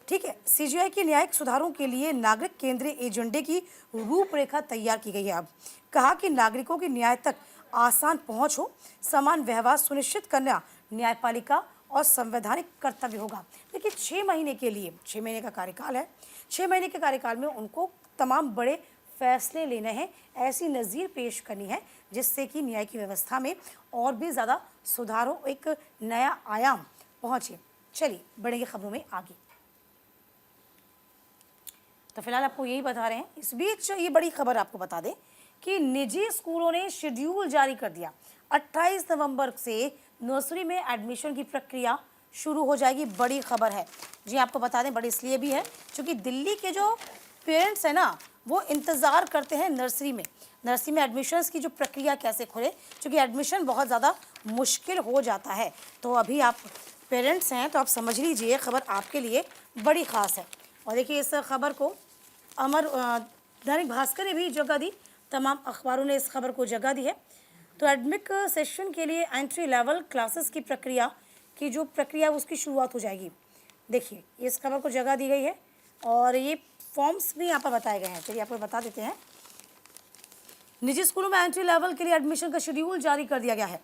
ठीक है, सीजीआई के न्यायिक सुधारों के लिए नागरिक केंद्रीय एजेंडे की रूपरेखा तैयार की गई है। अब कहा कि नागरिकों की न्याय तक आसान पहुंच हो, समान व्यवहार सुनिश्चित करना न्यायपालिका और संवैधानिक कर्तव्य होगा। देखिए, 6 महीने के लिए, 6 महीने का कार्यकाल है, 6 महीने के कार्यकाल में उनको तमाम बड़े फैसले लेने हैं, ऐसी नज़ीर पेश करनी है जिससे कि न्याय की व्यवस्था में और भी ज़्यादा सुधार हो, एक नया आयाम पहुँचे। चलिए बढ़ेंगे खबरों में आगे। तो फिलहाल आपको यही बता रहे हैं। इस बीच ये बड़ी खबर आपको बता दें कि निजी स्कूलों ने शेड्यूल जारी कर दिया। 28 नवंबर से नर्सरी में एडमिशन की प्रक्रिया शुरू हो जाएगी। बड़ी खबर है जी, आपको बता दें, बड़ी इसलिए भी है क्योंकि दिल्ली के जो पेरेंट्स हैं ना, वो इंतज़ार करते हैं नर्सरी में एडमिशन्स की जो प्रक्रिया कैसे खुले, क्योंकि एडमिशन बहुत ज़्यादा मुश्किल हो जाता है। तो अभी आप पेरेंट्स हैं तो आप समझ लीजिए, खबर आपके लिए बड़ी ख़ास है। और देखिए, इस खबर को अमर दैनिक भास्कर ने भी जगह दी, तमाम अखबारों ने इस खबर को जगह दी है। तो एडमिक सेशन के लिए एंट्री लेवल क्लासेस की प्रक्रिया उसकी शुरुआत हो जाएगी। देखिए, इस खबर को जगह दी गई है और ये फॉर्म्स भी यहाँ पर बताए गए हैं। चलिए आपको बता देते हैं। निजी स्कूलों में एंट्री लेवल के लिए एडमिशन का शेड्यूल जारी कर दिया गया है।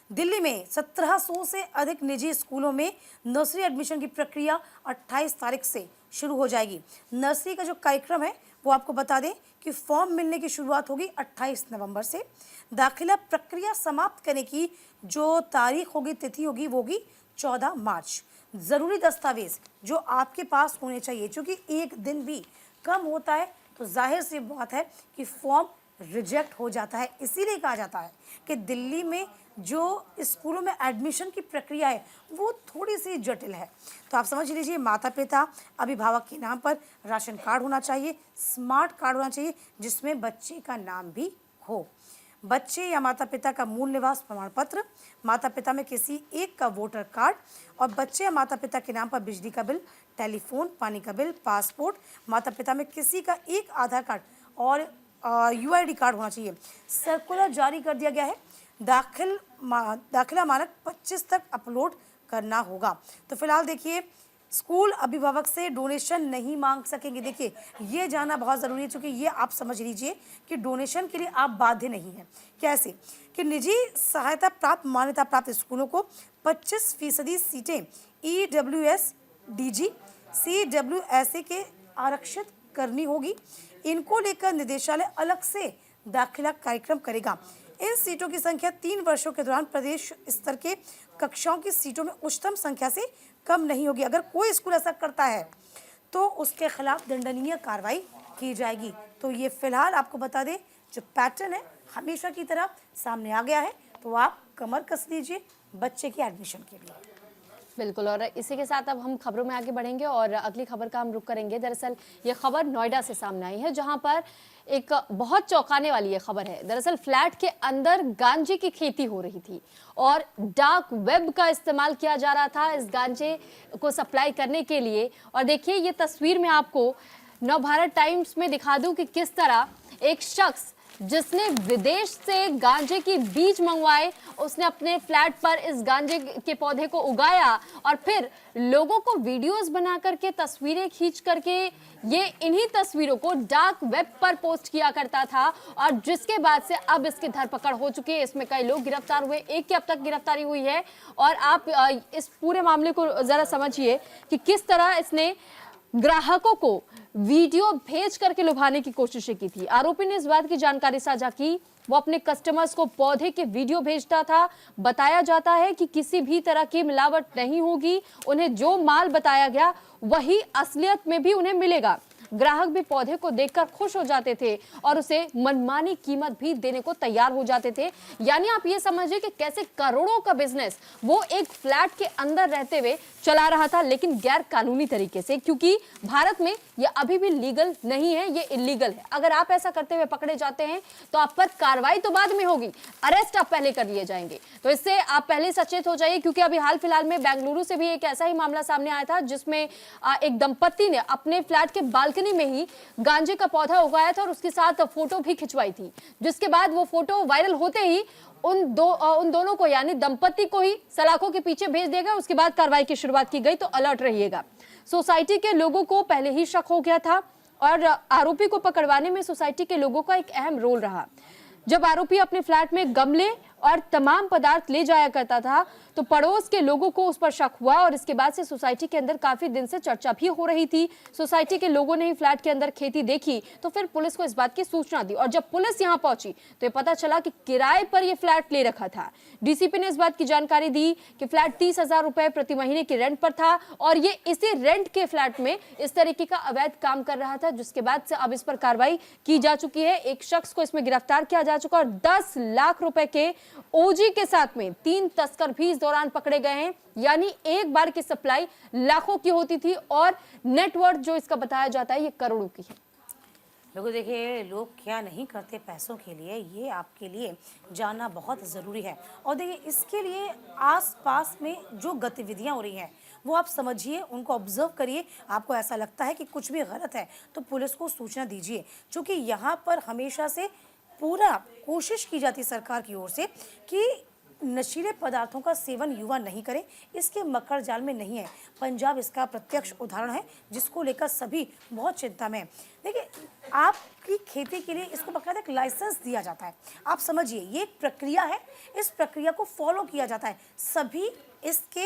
दिल्ली में 1700 से अधिक निजी स्कूलों में नर्सरी एडमिशन की प्रक्रिया 28 तारीख से शुरू हो जाएगी। नर्सरी का जो कार्यक्रम है वो आपको बता दें कि फॉर्म मिलने की शुरुआत होगी 28 नवंबर से। दाखिला प्रक्रिया समाप्त करने की जो तारीख होगी, तिथि होगी, वो होगी 14 मार्च। ज़रूरी दस्तावेज जो आपके पास होने चाहिए, क्योंकि एक दिन भी कम होता है तो जाहिर सी बात है कि फॉर्म रिजेक्ट हो जाता है। इसीलिए कहा जाता है कि दिल्ली में जो स्कूलों में एडमिशन की प्रक्रिया है वो थोड़ी सी जटिल है। तो आप समझ लीजिए, माता पिता अभिभावक के नाम पर राशन कार्ड होना चाहिए, स्मार्ट कार्ड होना चाहिए जिसमें बच्चे का नाम भी हो, बच्चे या माता पिता का मूल निवास प्रमाण पत्र, माता पिता में किसी एक का वोटर कार्ड और बच्चे या माता पिता के नाम पर बिजली का बिल, टेलीफोन, पानी का बिल, पासपोर्ट, माता पिता में किसी का एक आधार कार्ड और यूआईडी कार्ड होना चाहिए। सर्कुलर जारी कर दिया गया है। दाखिला मानक 25 तक अपलोड करना होगा। तो फिलहाल देखिए, स्कूल अभिभावक से डोनेशन नहीं मांग सकेंगे। देखिए, ये जानना बहुत ज़रूरी है, क्योंकि ये आप समझ लीजिए कि डोनेशन के लिए आप बाध्य नहीं हैं। कैसे कि निजी सहायता प्राप्त मान्यता प्राप्त स्कूलों को 25% सीटें EWS, DG, CWSA के आरक्षित करनी होगी। इनको लेकर निदेशालय अलग से दाखिला कार्यक्रम करेगा। इन सीटों की संख्या 3 वर्षों के दौरान प्रदेश स्तर के कक्षाओं की सीटों में उच्चतम संख्या से कम नहीं होगी। अगर कोई स्कूल ऐसा करता है तो उसके खिलाफ दंडनीय कार्रवाई की जाएगी। तो ये फिलहाल आपको बता दें, जो पैटर्न है हमेशा की तरह सामने आ गया है। तो आप कमर कस लीजिए बच्चे के एडमिशन के लिए। बिल्कुल, और इसी के साथ अब हम खबरों में आगे बढ़ेंगे और अगली खबर का हम रुख करेंगे। दरअसल ये खबर नोएडा से सामने आई है, जहां पर एक बहुत चौंकाने वाली ये खबर है। दरअसल फ्लैट के अंदर गांजे की खेती हो रही थी और डार्क वेब का इस्तेमाल किया जा रहा था इस गांजे को सप्लाई करने के लिए। और देखिए, ये तस्वीर में आपको नवभारत टाइम्स में दिखा दूं कि किस तरह एक शख्स जिसने विदेश से गांजे की बीज मंगवाए, उसने अपने फ्लैट पर इस गांजे के पौधे को उगाया और फिर लोगों को वीडियोस बना करके, तस्वीरें खींच करके ये इन्हीं तस्वीरों को डार्क वेब पर पोस्ट किया करता था। और जिसके बाद से अब इसकी धरपकड़ हो चुकी है। इसमें कई लोग गिरफ्तार हुए, एक की अब तक गिरफ्तारी हुई है। और आप इस पूरे मामले को जरा समझिए कि किस तरह इसने ग्राहकों को वीडियो भेज करके लुभाने की कोशिशें की थी। आरोपी ने इस बात की जानकारी साझा की, वो अपने कस्टमर्स को पौधे के वीडियो भेजता था। बताया जाता है कि किसी भी तरह की मिलावट नहीं होगी, उन्हें जो माल बताया गया वही असलियत में भी उन्हें मिलेगा। ग्राहक भी पौधे को देखकर खुश हो जाते थे और उसे मनमानी कीमत भी देने को तैयार हो जाते थे। यानी आप ये समझिए कि कैसे करोड़ों का बिजनेस वो एक फ्लैट के अंदर रहते हुए चला रहा था, लेकिन गैर कानूनी तरीके से, क्योंकि भारत में ये अभी भी लीगल नहीं है, ये इलीगल है। अगर आप ऐसा करते हुए पकड़े जाते हैं तो आप पर कार्रवाई तो बाद में होगी, अरेस्ट आप पहले कर लिए जाएंगे। तो इससे आप पहले सचेत हो जाइए, क्योंकि अभी हाल फिलहाल में बेंगलुरु से भी एक ऐसा ही मामला सामने आया था, जिसमें एक दंपत्ति ने अपने फ्लैट के बालकनी में ही गांजे का पौधा उगाया था और उसके साथ फोटो भी खिंचवाई थी। जिसके बाद वो फोटो वायरल होते ही उन दोनों को, यानी दंपत्ति को ही सलाखों के पीछे भेज दिया गया। उसके बाद कार्रवाई की शुरुआत की गई। तो अलर्ट रहिएगा। सोसाइटी के लोगों को पहले ही शक हो गया था और आरोपी को पकड़वाने में सोसाइटी के लोगों का एक अहम रोल रहा। जब आरोपी अपने फ्लैट में गमले और तमाम पदार्थ ले जाया करता था तो पड़ोस के लोगों को उस पर शक हुआ और इसके बाद से सोसाइटी के अंदर काफी दिन से चर्चा भी हो रही थी। सोसाइटी के लोगों ने ही फ्लैट के अंदर खेती देखी तो फिर पुलिस को इस बात की सूचना दी और जब पुलिस यहां पहुंची तो ये पता चला कि किराए पर ये फ्लैट ले रखा था। डीसीपी ने इस बात की जानकारी दी कि फ्लैट 30,000 रुपए प्रति महीने के रेंट पर था और ये इसी रेंट के फ्लैट में इस तरीके का अवैध काम कर रहा था, जिसके बाद से अब इस पर कार्रवाई की जा चुकी है। एक शख्स को इसमें गिरफ्तार किया जा चुका और 10 लाख रुपए के ओजी के साथ में 3 तस्कर भी इस दौरान पकड़े गए हैं। यानी एक बार की सप्लाई लाखों की होती थी और नेटवर्थ जो इसका बताया जाता है ये करोड़ों की है। लोगों देखिए, लोग क्या नहीं करते पैसों के लिए, ये आपके लिए जानना बहुत ज़रूरी है। और देखिए, इसके लिए आसपास में जो गतिविधियां हो रही हैं वो आप समझिए, उनको ऑब्जर्व करिए। आपको ऐसा लगता है कि कुछ भी गलत है तो पुलिस को सूचना दीजिए, क्योंकि यहाँ पर हमेशा से पूरा कोशिश की जाती है सरकार की ओर से कि नशीले पदार्थों का सेवन युवा नहीं करें, इसके मकर जाल में नहीं है। पंजाब इसका प्रत्यक्ष उदाहरण है, जिसको लेकर सभी बहुत चिंता में हैं। देखिए, आपकी खेती के लिए इसको बकायदा एक लाइसेंस दिया जाता है। आप समझिए, ये एक प्रक्रिया है, इस प्रक्रिया को फॉलो किया जाता है। सभी इसके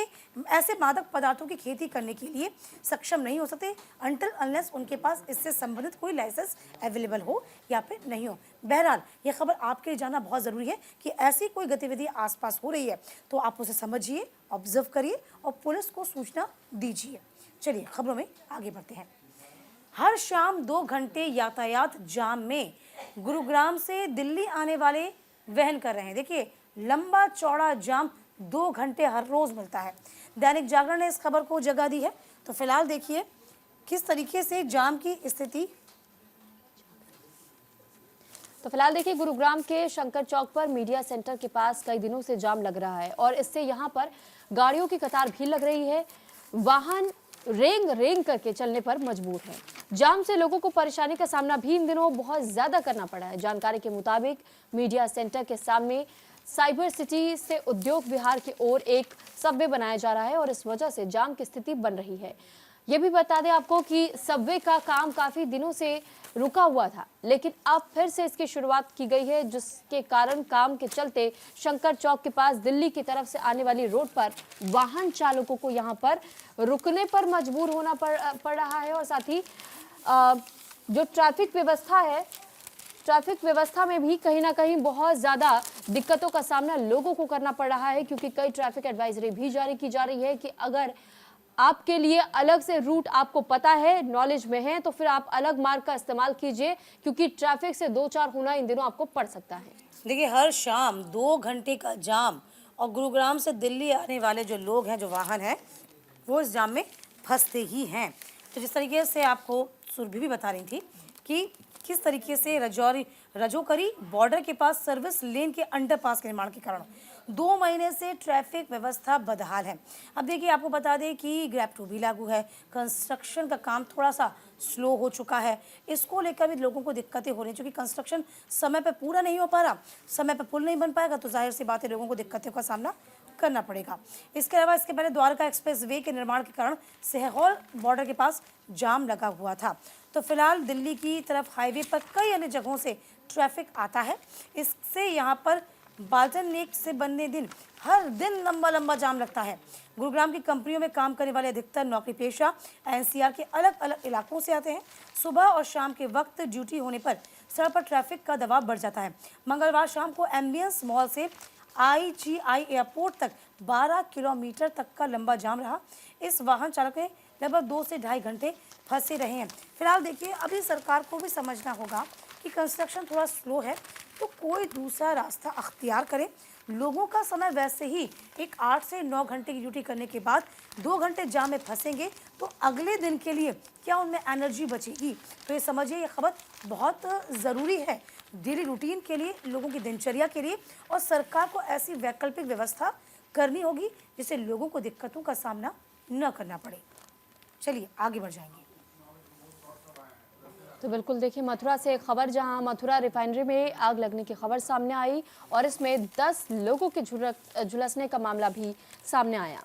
ऐसे मादक पदार्थों की खेती करने के लिए सक्षम नहीं हो सकते अनटिल अनलेस उनके पास इससे संबंधित कोई लाइसेंस अवेलेबल हो या फिर नहीं हो। बहरहाल, ये खबर आपके लिए जानना बहुत ज़रूरी है कि ऐसी कोई गतिविधि आसपास हो रही है तो आप उसे समझिए, ऑब्जर्व करिए और पुलिस को सूचना दीजिए। चलिए खबरों में आगे बढ़ते हैं। हर शाम 2 घंटे यातायात जाम में गुरुग्राम से दिल्ली आने वाले वहन कर रहे हैं। देखिए, लंबा चौड़ा जाम 2 घंटे हर रोज मिलता है। दैनिक जागरण ने इस खबर को जगह दी है। तो फिलहाल देखिए किस तरीके से जाम की स्थिति। तो फिलहाल देखिए, गुरुग्राम के शंकर चौक पर मीडिया सेंटर के पास कई दिनों से जाम लग रहा है और इससे यहां पर गाड़ियों की कतार भी लग रही है। वाहन रेंग रेंग करके चलने पर मजबूर है। जाम से लोगों को परेशानी का सामना भी इन दिनों बहुत ज्यादा करना पड़ा है। जानकारी के मुताबिक मीडिया सेंटर के सामने साइबर सिटी से उद्योग विहार की ओर एक सबवे बनाया जा रहा है और इस वजह से जाम की स्थिति बन रही है। ये भी बता दें आपको कि सबवे का काम काफी दिनों से रुका हुआ था, लेकिन अब फिर से इसकी शुरुआत की गई है, जिसके कारण काम के चलते शंकर चौक के पास दिल्ली की तरफ से आने वाली रोड पर वाहन चालकों को यहां पर रुकने पर मजबूर होना पड़ रहा है और साथ ही जो ट्रैफिक व्यवस्था है, ट्रैफिक व्यवस्था में भी कहीं ना कहीं बहुत ज़्यादा दिक्कतों का सामना लोगों को करना पड़ रहा है, क्योंकि कई ट्रैफिक एडवाइजरी भी जारी की जा रही है कि अगर आपके लिए अलग से रूट आपको पता है, नॉलेज में है, तो फिर आप अलग मार्ग का इस्तेमाल कीजिए, क्योंकि ट्रैफिक से 2-4 होना इन दिनों आपको पड़ सकता है। देखिए, हर शाम 2 घंटे का जाम और गुरुग्राम से दिल्ली आने वाले जो लोग हैं, जो वाहन हैं, वो इस जाम में फंसते ही हैं। तो जिस तरीके से आपको सुरभि भी बता रही थी कि किस तरीके से रजौकरी बॉर्डर के पास सर्विस लेन के अंडरपास के निर्माण के कारण 2 महीने से ट्रैफिक व्यवस्था बदहाल है। अब देखिए, आपको बता दें कि ग्रैब 2 भी लागू है। कंस्ट्रक्शन का काम थोड़ा सा स्लो हो चुका है। इसको लेकर भी लोगों को दिक्कतें हो रही हैं, क्योंकि कंस्ट्रक्शन समय पर पूरा नहीं हो पा रहा। समय पर पुल नहीं बन पाएगा तो जाहिर सी बात है, लोगों को दिक्कतों का सामना करना पड़ेगा। इसके अलावा इसके पहले द्वारका एक्सप्रेस वे के निर्माण के कारण सिहौल बॉर्डर के पास जाम लगा हुआ था। तो फिलहाल दिल्ली की तरफ हाईवे पर कई अन्य जगहों से ट्रैफिक आता है। इससे यहाँ पर बाल्टन नेक से बनने दिन हर दिन लंबा लंबा जाम लगता है। गुरुग्राम की कंपनियों में काम करने वाले अधिकतर नौकरी पेशा एनसीआर के अलग अलग इलाकों से आते हैं। सुबह और शाम के वक्त ड्यूटी होने पर सड़क पर ट्रैफिक का दबाव बढ़ जाता है। मंगलवार शाम को एम्बियंस मॉल से IGI एयरपोर्ट तक 12 किलोमीटर तक का लंबा जाम रहा। इस वाहन चालक ने लगभग 2 से ढाई घंटे फंसे रहे हैं। फिलहाल देखिए, अभी सरकार को भी समझना होगा कि कंस्ट्रक्शन थोड़ा स्लो है, तो कोई दूसरा रास्ता अख्तियार करे। लोगों का समय वैसे ही एक 8 से 9 घंटे की ड्यूटी करने के बाद 2 घंटे जाम में फंसेंगे तो अगले दिन के लिए क्या उनमें एनर्जी बचेगी। तो ये समझिए, ये खबर बहुत ज़रूरी है डेली रूटीन के लिए, लोगों की दिनचर्या के लिए, और सरकार को ऐसी वैकल्पिक व्यवस्था करनी होगी जिससे लोगों को दिक्कतों का सामना न करना पड़े। चलिए आगे बढ़ जाएंगे। तो बिल्कुल देखिए, मथुरा से एक खबर, जहां मथुरा रिफाइनरी में आग लगने की खबर सामने आई और इसमें 10 लोगों के झुलसने का मामला भी सामने आया।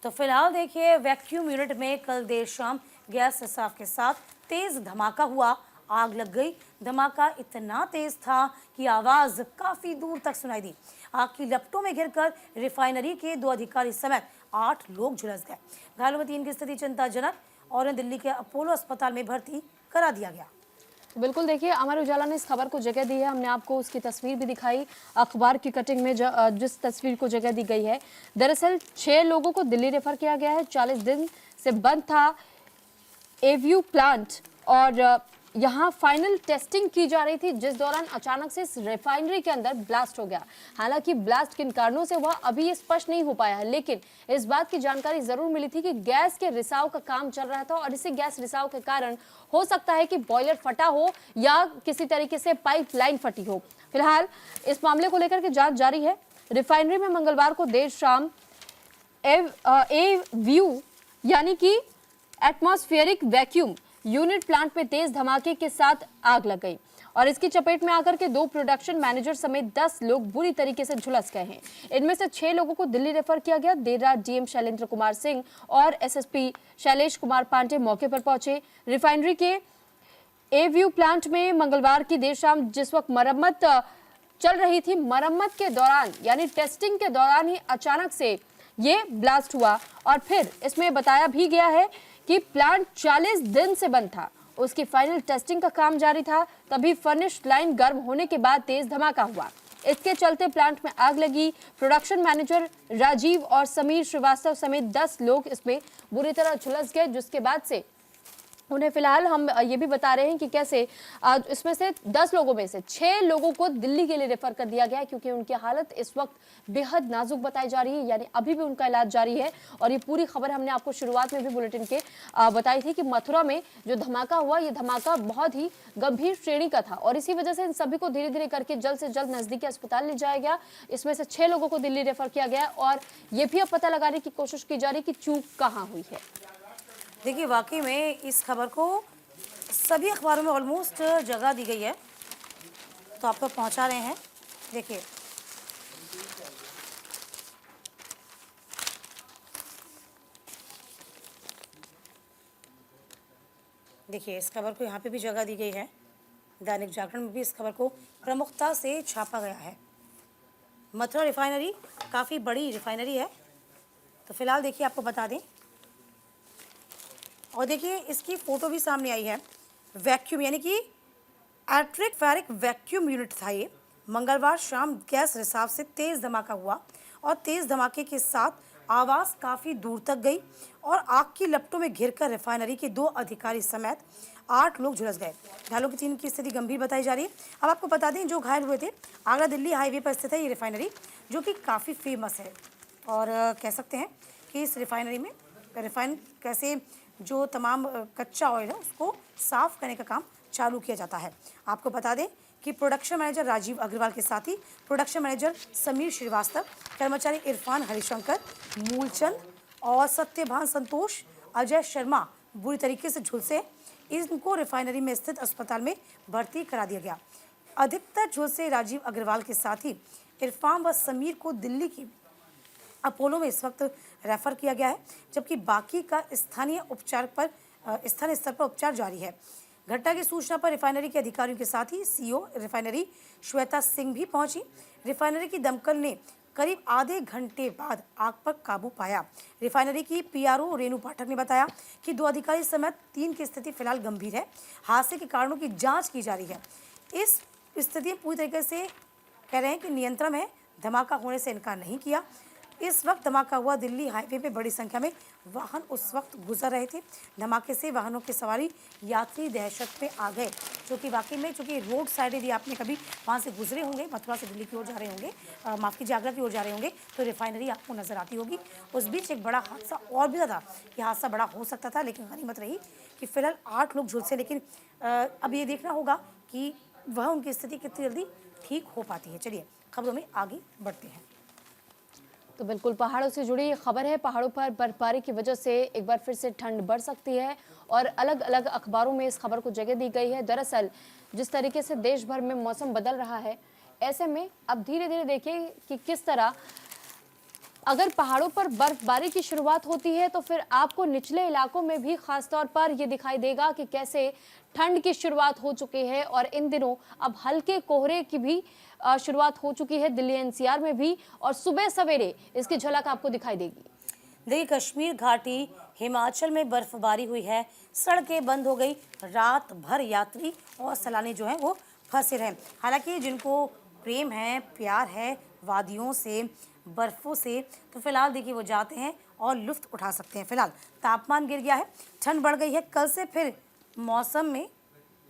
तो फिलहाल देखिए, वैक्यूम यूनिट में कल देर शाम गैस रिसाव के साथ तेज धमाका हुआ, आग लग गई। धमाका इतना तेज था कि आवाज काफी दूर तक सुनाई दी। आग की लपटों में घिरकर रिफाइनरी के 2 अधिकारी समेत 8 लोग झुलस गए। घायलों में 3 की स्थिति चिंताजनक और दिल्ली के अपोलो अस्पताल में भर्ती करा दिया गया। तो बिल्कुल देखिए, अमर उजाला ने इस खबर को जगह दी है। हमने आपको उसकी तस्वीर भी दिखाई, अखबार की कटिंग में जिस तस्वीर को जगह दी गई है। दरअसल 6 लोगों को दिल्ली रेफर किया गया है। 40 दिन से बंद था एवीयू प्लांट और यहाँ फाइनल टेस्टिंग की जा रही थी, जिस दौरान अचानक से इस रिफाइनरी के अंदर ब्लास्ट हो गया। हालांकि ब्लास्ट किन कारणों से हुआ अभी ये स्पष्ट नहीं हो पाया है, लेकिन इस बात की जानकारी जरूर मिली थी कि गैस के रिसाव का काम चल रहा था और इसी गैस रिसाव के कारण हो सकता है कि बॉयलर फटा हो या किसी तरीके से पाइपलाइन फटी हो। फिलहाल इस मामले को लेकर के जांच जारी है। रिफाइनरी में मंगलवार को देर शाम ए व्यू यानी कि एटमॉस्फेरिक वैक्यूम यूनिट प्लांट में तेज धमाके के साथ आग लग गई और इसकी चपेट में आकर के 2 प्रोडक्शन मैनेजर समेत 10 लोग बुरी तरीके से झुलस गए हैं। इनमें से 6 लोगों को दिल्ली रेफर किया गया। देर रात डीएम शैलेंद्र कुमार सिंह और एसएसपी शैलेश कुमार पांडे मौके पर पहुंचे। रिफाइनरी के एव्यू प्लांट में मंगलवार की देर शाम जिस वक्त मरम्मत चल रही थी, मरम्मत के दौरान यानी टेस्टिंग के दौरान ही अचानक से ये ब्लास्ट हुआ और फिर इसमें बताया भी गया है कि प्लांट 40 दिन से बंद था, उसकी फाइनल टेस्टिंग का काम जारी था, तभी फर्निश लाइन गर्म होने के बाद तेज धमाका हुआ। इसके चलते प्लांट में आग लगी। प्रोडक्शन मैनेजर राजीव और समीर श्रीवास्तव समेत 10 लोग इसमें बुरी तरह झुलस गए, जिसके बाद से उन्हें फिलहाल हम ये भी बता रहे हैं कि कैसे इसमें से 10 लोगों में से 6 लोगों को दिल्ली के लिए रेफर कर दिया गया है, क्योंकि उनकी हालत इस वक्त बेहद नाजुक बताई जा रही है, यानी अभी भी उनका इलाज जारी है। और ये पूरी खबर हमने आपको शुरुआत में भी बुलेटिन के बताई थी कि मथुरा में जो धमाका हुआ, ये धमाका बहुत ही गंभीर श्रेणी का था और इसी वजह से इन सभी को धीरे धीरे करके जल्द से जल्द नजदीकी अस्पताल ले जाया गया। इसमें से 6 लोगों को दिल्ली रेफर किया गया और ये भी अब पता लगाने की कोशिश की जा रही है कि चूक कहाँ हुई है। देखिए, वाकई में इस खबर को सभी अखबारों में ऑलमोस्ट जगह दी गई है, तो आप तक पहुंचा रहे हैं। देखिए, इस खबर को यहाँ पे भी जगह दी गई है। दैनिक जागरण में भी इस खबर को प्रमुखता से छापा गया है। मथुरा रिफाइनरी काफ़ी बड़ी रिफाइनरी है, तो फिलहाल देखिए आपको बता दें। और देखिए, इसकी फ़ोटो भी सामने आई है। वैक्यूम यानी कि एट्मॉस्फेरिक वैक्यूम यूनिट था ये। मंगलवार शाम गैस रिसाव से तेज़ धमाका हुआ और तेज़ धमाके के साथ आवाज़ काफ़ी दूर तक गई और आग की लपटों में घिरकर रिफाइनरी के 2 अधिकारी समेत 8 लोग झुलस गए। घायलों की 3 की स्थिति गंभीर बताई जा रही है। अब आपको बता दें, जो घायल हुए थे, आगरा दिल्ली हाईवे पर स्थित है ये रिफाइनरी, जो कि काफ़ी फेमस है। और कह सकते हैं कि इस रिफाइनरी में रिफाइन कैसे जो तमाम कच्चा ऑयल है उसको साफ करने का काम चालू किया जाता है। आपको बता दें कि प्रोडक्शन मैनेजर राजीव अग्रवाल के साथ ही प्रोडक्शन मैनेजर समीर श्रीवास्तव, कर्मचारी इरफान हरिशंकर, मूलचंद और सत्यभान संतोष, अजय शर्मा बुरी तरीके से झुलसे। इनको रिफाइनरी में स्थित अस्पताल में भर्ती करा दिया गया। अधिकतर झुलसे राजीव अग्रवाल के साथ ही इरफान व समीर को दिल्ली की अपोलो में इस वक्त रेफर किया गया है, जबकि बाकी का स्थानीय स्तर पर उपचार जारी है। घटना की सूचना पर रिफाइनरी के अधिकारियों के साथ ही सीईओ रिफाइनरी श्वेता सिंह भी पहुंची। रिफाइनरी की दमकल ने करीब आधे घंटे बाद आग पर काबू पाया। रिफाइनरी की पीआरओ रेणु पाठक ने बताया कि 2 अधिकारी समेत 3 की स्थिति फिलहाल गंभीर है। हादसे के कारणों की जाँच की जा रही है। इस स्थिति पूरी तरीके से कह रहे हैं कि नियंत्रण है, धमाका होने से इनकार नहीं किया। इस वक्त धमाका हुआ दिल्ली हाईवे पे बड़ी संख्या में वाहन उस वक्त गुजर रहे थे। धमाके से वाहनों की सवारी यात्री दहशत में आ गए, जो कि वाकई में चूँकि रोड साइड यदि आपने कभी वहाँ से गुजरे होंगे, मथुरा से दिल्ली की ओर जा रहे होंगे, माफ़ कीजिए आगरा की ओर जा रहे होंगे, तो रिफाइनरी आपको नज़र आती होगी। उस बीच एक बड़ा हादसा और भी था। ये हादसा बड़ा हो सकता था, लेकिन गनीमत रही कि फिलहाल 8 लोग झुलसे। लेकिन अब ये देखना होगा कि वह उनकी स्थिति कितनी जल्दी ठीक हो पाती है। चलिए खबरों में आगे बढ़ते हैं। तो बिल्कुल पहाड़ों से जुड़ी ये खबर है। पहाड़ों पर बर्फबारी की वजह से एक बार फिर से ठंड बढ़ सकती है और अलग अलग अखबारों में इस खबर को जगह दी गई है। दरअसल जिस तरीके से देश भर में मौसम बदल रहा है, ऐसे में अब धीरे धीरे देखिए कि किस तरह अगर पहाड़ों पर बर्फबारी की शुरुआत होती है तो फिर आपको निचले इलाकों में भी खासतौर पर ये दिखाई देगा कि कैसे ठंड की शुरुआत हो चुकी है और इन दिनों अब हल्के कोहरे की भी शुरुआत हो चुकी है दिल्ली एनसीआर में भी, और सुबह सवेरे इसकी झलक आपको दिखाई देगी। देखिए, कश्मीर घाटी हिमाचल में बर्फबारी हुई है, सड़कें बंद हो गई, रात भर यात्री और सैलानी जो हैं वो फंसे रहे। हालांकि जिनको प्रेम है, प्यार है वादियों से, बर्फ़ों से, तो फिलहाल देखिए वो जाते हैं और लुत्फ़ उठा सकते हैं। फिलहाल तापमान गिर गया है, ठंड बढ़ गई है, कल से फिर मौसम में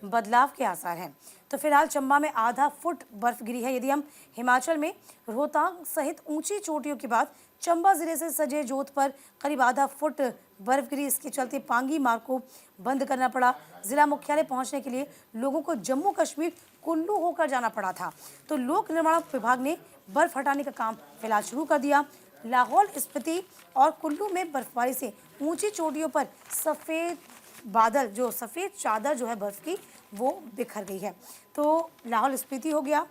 बदलाव के आसार हैं। तो फिलहाल चंबा में आधा फुट बर्फ गिरी है। यदि हम हिमाचल में रोहतांग सहित ऊंची चोटियों के बाद चंबा जिले से सजे जोत पर करीब आधा फुट बर्फ गिरी। इसके चलते पांगी मार्ग को बंद करना पड़ा। जिला मुख्यालय पहुंचने के लिए लोगों को जम्मू कश्मीर कुल्लू होकर जाना पड़ा था। तो लोक निर्माण विभाग ने बर्फ हटाने का काम फिलहाल शुरू कर दिया। लाहौल स्पीति और कुल्लू में बर्फबारी से ऊंची चोटियों पर सफ़ेद बादल, जो सफ़ेद चादर जो है बर्फ की, वो बिखर गई है। तो लाहौल स्पीति हो गया,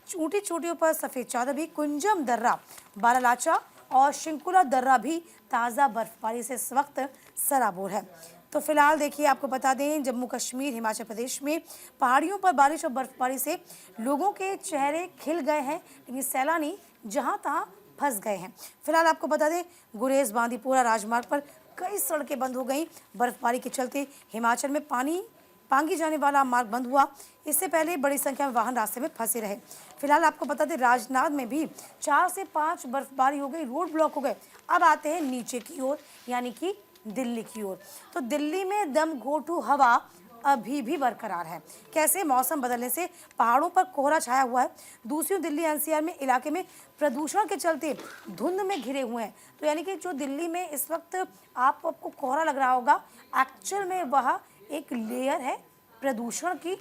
ऊंची चोटियों पर सफ़ेद चादर भी, कुंजम दर्रा, बारालाचा और शिंकुला दर्रा भी ताज़ा बर्फबारी से इस वक्त सराबोर है। तो फिलहाल देखिए, आपको बता दें, जम्मू कश्मीर, हिमाचल प्रदेश में पहाड़ियों पर बारिश और बर्फबारी से लोगों के चेहरे खिल गए हैं, लेकिन सैलानी जहां तहां फंस गए हैं। फिलहाल आपको बता दें, गुरेज बांदीपुरा राजमार्ग पर कई सड़कें बंद हो गई बर्फबारी के चलते। हिमाचल में पांगी जाने वाला मार्ग बंद हुआ। इससे पहले बड़ी संख्या में वाहन रास्ते में फंसे रहे। फिलहाल आपको बता दें, राजनांद में भी 4 से 5 बर्फबारी हो गई, रोड ब्लॉक हो गए। अब आते हैं नीचे की ओर, यानी कि दिल्ली की ओर। तो दिल्ली में दम घोंटू हवा अभी भी बरकरार है। कैसे? मौसम बदलने से पहाड़ों पर कोहरा छाया हुआ है। दूसरी दिल्ली एनसीआर में इलाके में प्रदूषण के चलते धुंध में घिरे हुए हैं। तो यानी कि जो दिल्ली में इस वक्त आपको कोहरा लग रहा होगा, एक्चुअल में वह एक लेयर है प्रदूषण की,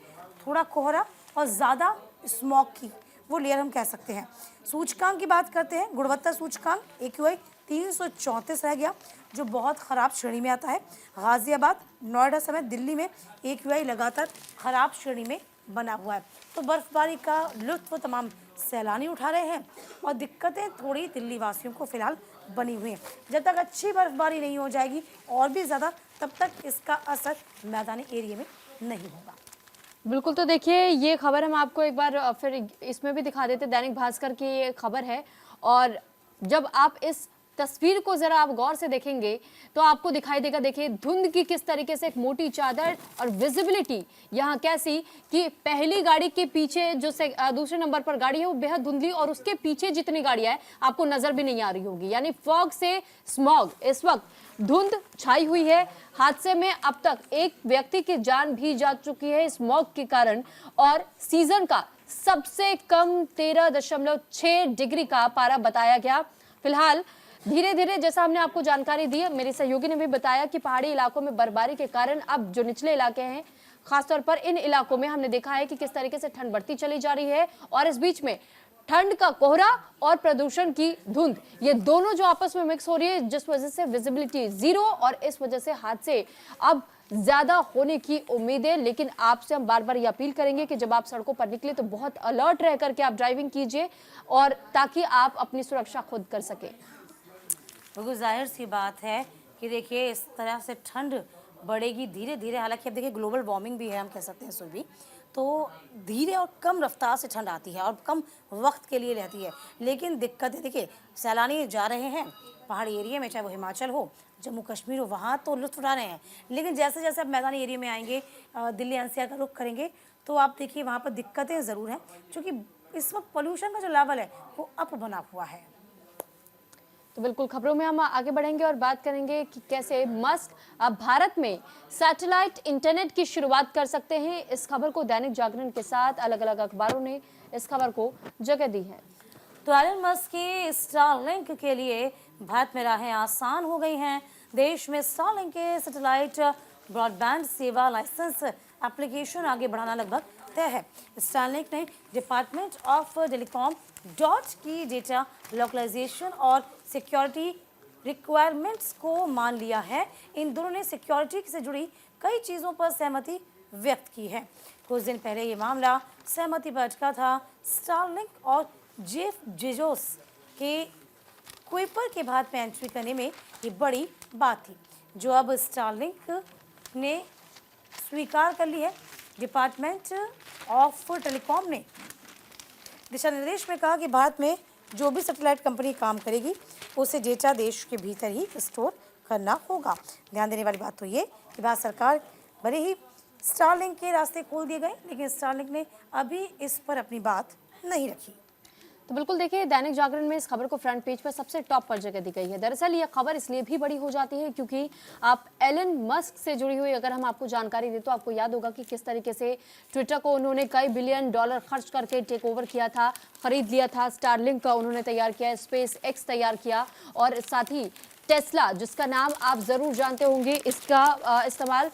थोड़ा कोहरा और ज़्यादा स्मॉग की, वो लेयर हम कह सकते हैं। सूचकांक की बात करते हैं, गुणवत्ता सूचकांक AQI 334 रह गया, जो बहुत ख़राब श्रेणी में आता है। गाज़ियाबाद, नोएडा समेत दिल्ली में AQI लगातार ख़राब श्रेणी में बना हुआ है। तो बर्फबारी का लुत्फ़ तमाम सैलानी उठा रहे हैं और दिक्कतें थोड़ी दिल्ली वासियों को फिलहाल बनी हुई हैं। जब तक अच्छी बर्फबारी नहीं हो जाएगी और भी ज़्यादा, तब तक इसका असर मैदानी एरिया में नहीं होगा। बिल्कुल, तो देखिए, ये खबर हम आपको एक बार फिर इसमें भी दिखा देते। दैनिक भास्कर की ये खबर है, और जब आप इस तस्वीर को जरा आप गौर से देखेंगे तो आपको दिखाई देगा। देखिए धुंध की किस तरीके से एक मोटी चादर, और विजिबिलिटी यहाँ कैसी कि पहली गाड़ी के पीछे जो दूसरे नंबर पर गाड़ी है वो बेहद धुंधली, और उसके पीछे जितनी गाड़ियां हैं आपको नजर भी नहीं आ रही होगी। यानी फॉग से स्मॉग, इस वक्त धुंध छाई हुई है। हादसे में अब तक एक व्यक्ति की जान भी जा चुकी है स्मॉग के कारण, और सीजन का सबसे कम 13.6 डिग्री का पारा बताया गया। फिलहाल धीरे धीरे, जैसा हमने आपको जानकारी दी, मेरे सहयोगी ने भी बताया कि पहाड़ी इलाकों में बर्फबारी के कारण अब जो निचले इलाके हैं, खासतौर पर इन इलाकों में हमने देखा है कि किस तरीके से ठंड बढ़ती चली जा रही है, और इस बीच में ठंड का कोहरा और प्रदूषण की धुंध, ये दोनों जो आपस में मिक्स हो रही है, जिस वजह से विजिबिलिटी जीरो, और इस वजह से हादसे अब ज्यादा होने की उम्मीद है। लेकिन आपसे हम बार बार ये अपील करेंगे कि जब आप सड़कों पर निकले तो बहुत अलर्ट रह करके आप ड्राइविंग कीजिए, और ताकि आप अपनी सुरक्षा खुद कर सके। बिल्कुल जाहिर सी बात है कि देखिए, इस तरह से ठंड बढ़ेगी धीरे धीरे। हालांकि अब देखिए ग्लोबल वार्मिंग भी है, हम कह सकते हैं सुबह, तो धीरे और कम रफ्तार से ठंड आती है और कम वक्त के लिए रहती है। लेकिन दिक्कत है, देखिए सैलानी जा रहे हैं पहाड़ी एरिया में, चाहे वो हिमाचल हो, जम्मू कश्मीर हो, वहाँ तो लुत्फ़ उठा रहे हैं। लेकिन जैसे जैसे अब मैदानी एरिया में आएंगे, दिल्ली एनसीआर का रुख करेंगे, तो आप देखिए वहाँ पर दिक्कतें ज़रूर हैं, क्योंकि इस वक्त पोल्यूशन का जो लेवल है वो अप बना हुआ है। तो बिल्कुल, खबरों में हम आगे बढ़ेंगे और बात करेंगे कि कैसे मस्क अब भारत में सैटेलाइट इंटरनेट की शुरुआत कर सकते हैं। इस खबर को दैनिक जागरण के साथ अलग अलग अखबारों ने इस खबर को जगह दी है। तो एलन मस्क की स्टारलिंक के लिए भारत में राहें आसान हो गई हैं। देश में स्टारलिंक के सैटेलाइट ब्रॉडबैंड सेवा लाइसेंस एप्लीकेशन आगे बढ़ाना लगभग तय है। स्टारलिंक ने डिपार्टमेंट ऑफ टेलीकॉम डॉट की डेटा लोकलाइजेशन और सिक्योरिटी रिक्वायरमेंट्स को मान लिया है। इन दोनों ने सिक्योरिटी से जुड़ी कई चीज़ों पर सहमति व्यक्त की है। कुछ दिन पहले ये मामला सहमति पर अटका था। स्टारलिंक और जेफ बेजोस के कुइपर के भारत में एंट्री करने में ये बड़ी बात थी, जो अब स्टारलिंक ने स्वीकार कर ली है। डिपार्टमेंट ऑफ टेलीकॉम ने दिशा निर्देश में कहा कि भारत में जो भी सैटेलाइट कंपनी काम करेगी उसे डेटा देश के भीतर ही स्टोर करना होगा। ध्यान देने वाली बात तो ये कि भारत सरकार, भले ही स्टारलिंक के रास्ते खोल दिए गए, लेकिन स्टारलिंक ने अभी इस पर अपनी बात नहीं रखी। तो बिल्कुल देखिए, दैनिक जागरण में इस खबर को फ्रंट पेज पर सबसे टॉप पर जगह दी गई है। दरअसल यह खबर इसलिए भी बड़ी हो जाती है क्योंकि आप एलन मस्क से जुड़ी हुई अगर हम आपको जानकारी दें तो आपको याद होगा कि किस तरीके से ट्विटर को उन्होंने कई बिलियन डॉलर खर्च करके टेक ओवर किया था, खरीद लिया था। स्टारलिंक का उन्होंने तैयार किया, स्पेस एक्स तैयार किया, और साथ ही टेस्ला, जिसका नाम आप जरूर जानते होंगे, इसका इस्तेमाल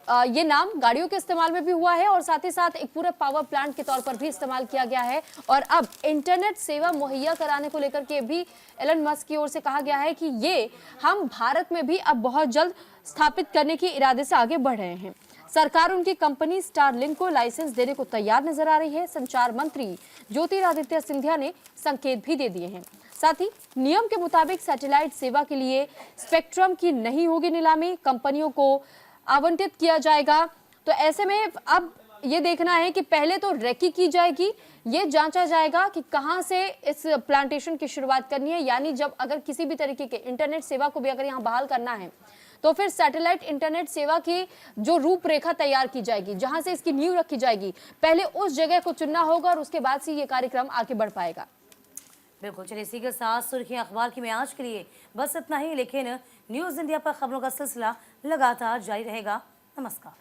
ये नाम गाड़ियों के इस्तेमाल में भी हुआ है और साथ ही साथ एक पूरे पावर प्लांट के तौर पर भी इस्तेमाल किया गया है। और अब इंटरनेट सेवा मुहैया कराने को लेकर के भी एलन मस्क की ओर से कहा गया है कि ये हम भारत में भी अब बहुत जल्द स्थापित करने के इरादे से आगे बढ़ रहे हैं। सरकार उनकी कंपनी स्टारलिंक को लाइसेंस देने को तैयार नजर आ रही है। संचार मंत्री ज्योतिरादित्य सिंधिया ने संकेत भी दे दिए हैं। साथ ही नियम के मुताबिक सैटेलाइट सेवा के लिए स्पेक्ट्रम की नहीं होगी नीलामी, कंपनियों को आवंटित किया जाएगा। तो ऐसे में अब ये देखना है कि पहले तो रेकी की जाएगी, ये जांचा जाएगा कि कहां से इस प्लांटेशन की शुरुआत करनी है। यानी जब अगर किसी भी तरीके के इंटरनेट सेवा को भी अगर यहाँ बहाल करना है तो फिर सैटेलाइट इंटरनेट सेवा की जो रूपरेखा तैयार की जाएगी, जहां से इसकी नींव रखी जाएगी, पहले उस जगह को चुनना होगा और उसके बाद से ये कार्यक्रम आगे बढ़ पाएगा। बिल्कुल, चलिए इसी के साथ सुर्खियां अखबार की में आज के लिए बस इतना ही, लेकिन न्यूज़ इंडिया पर खबरों का सिलसिला लगातार जारी रहेगा। नमस्कार।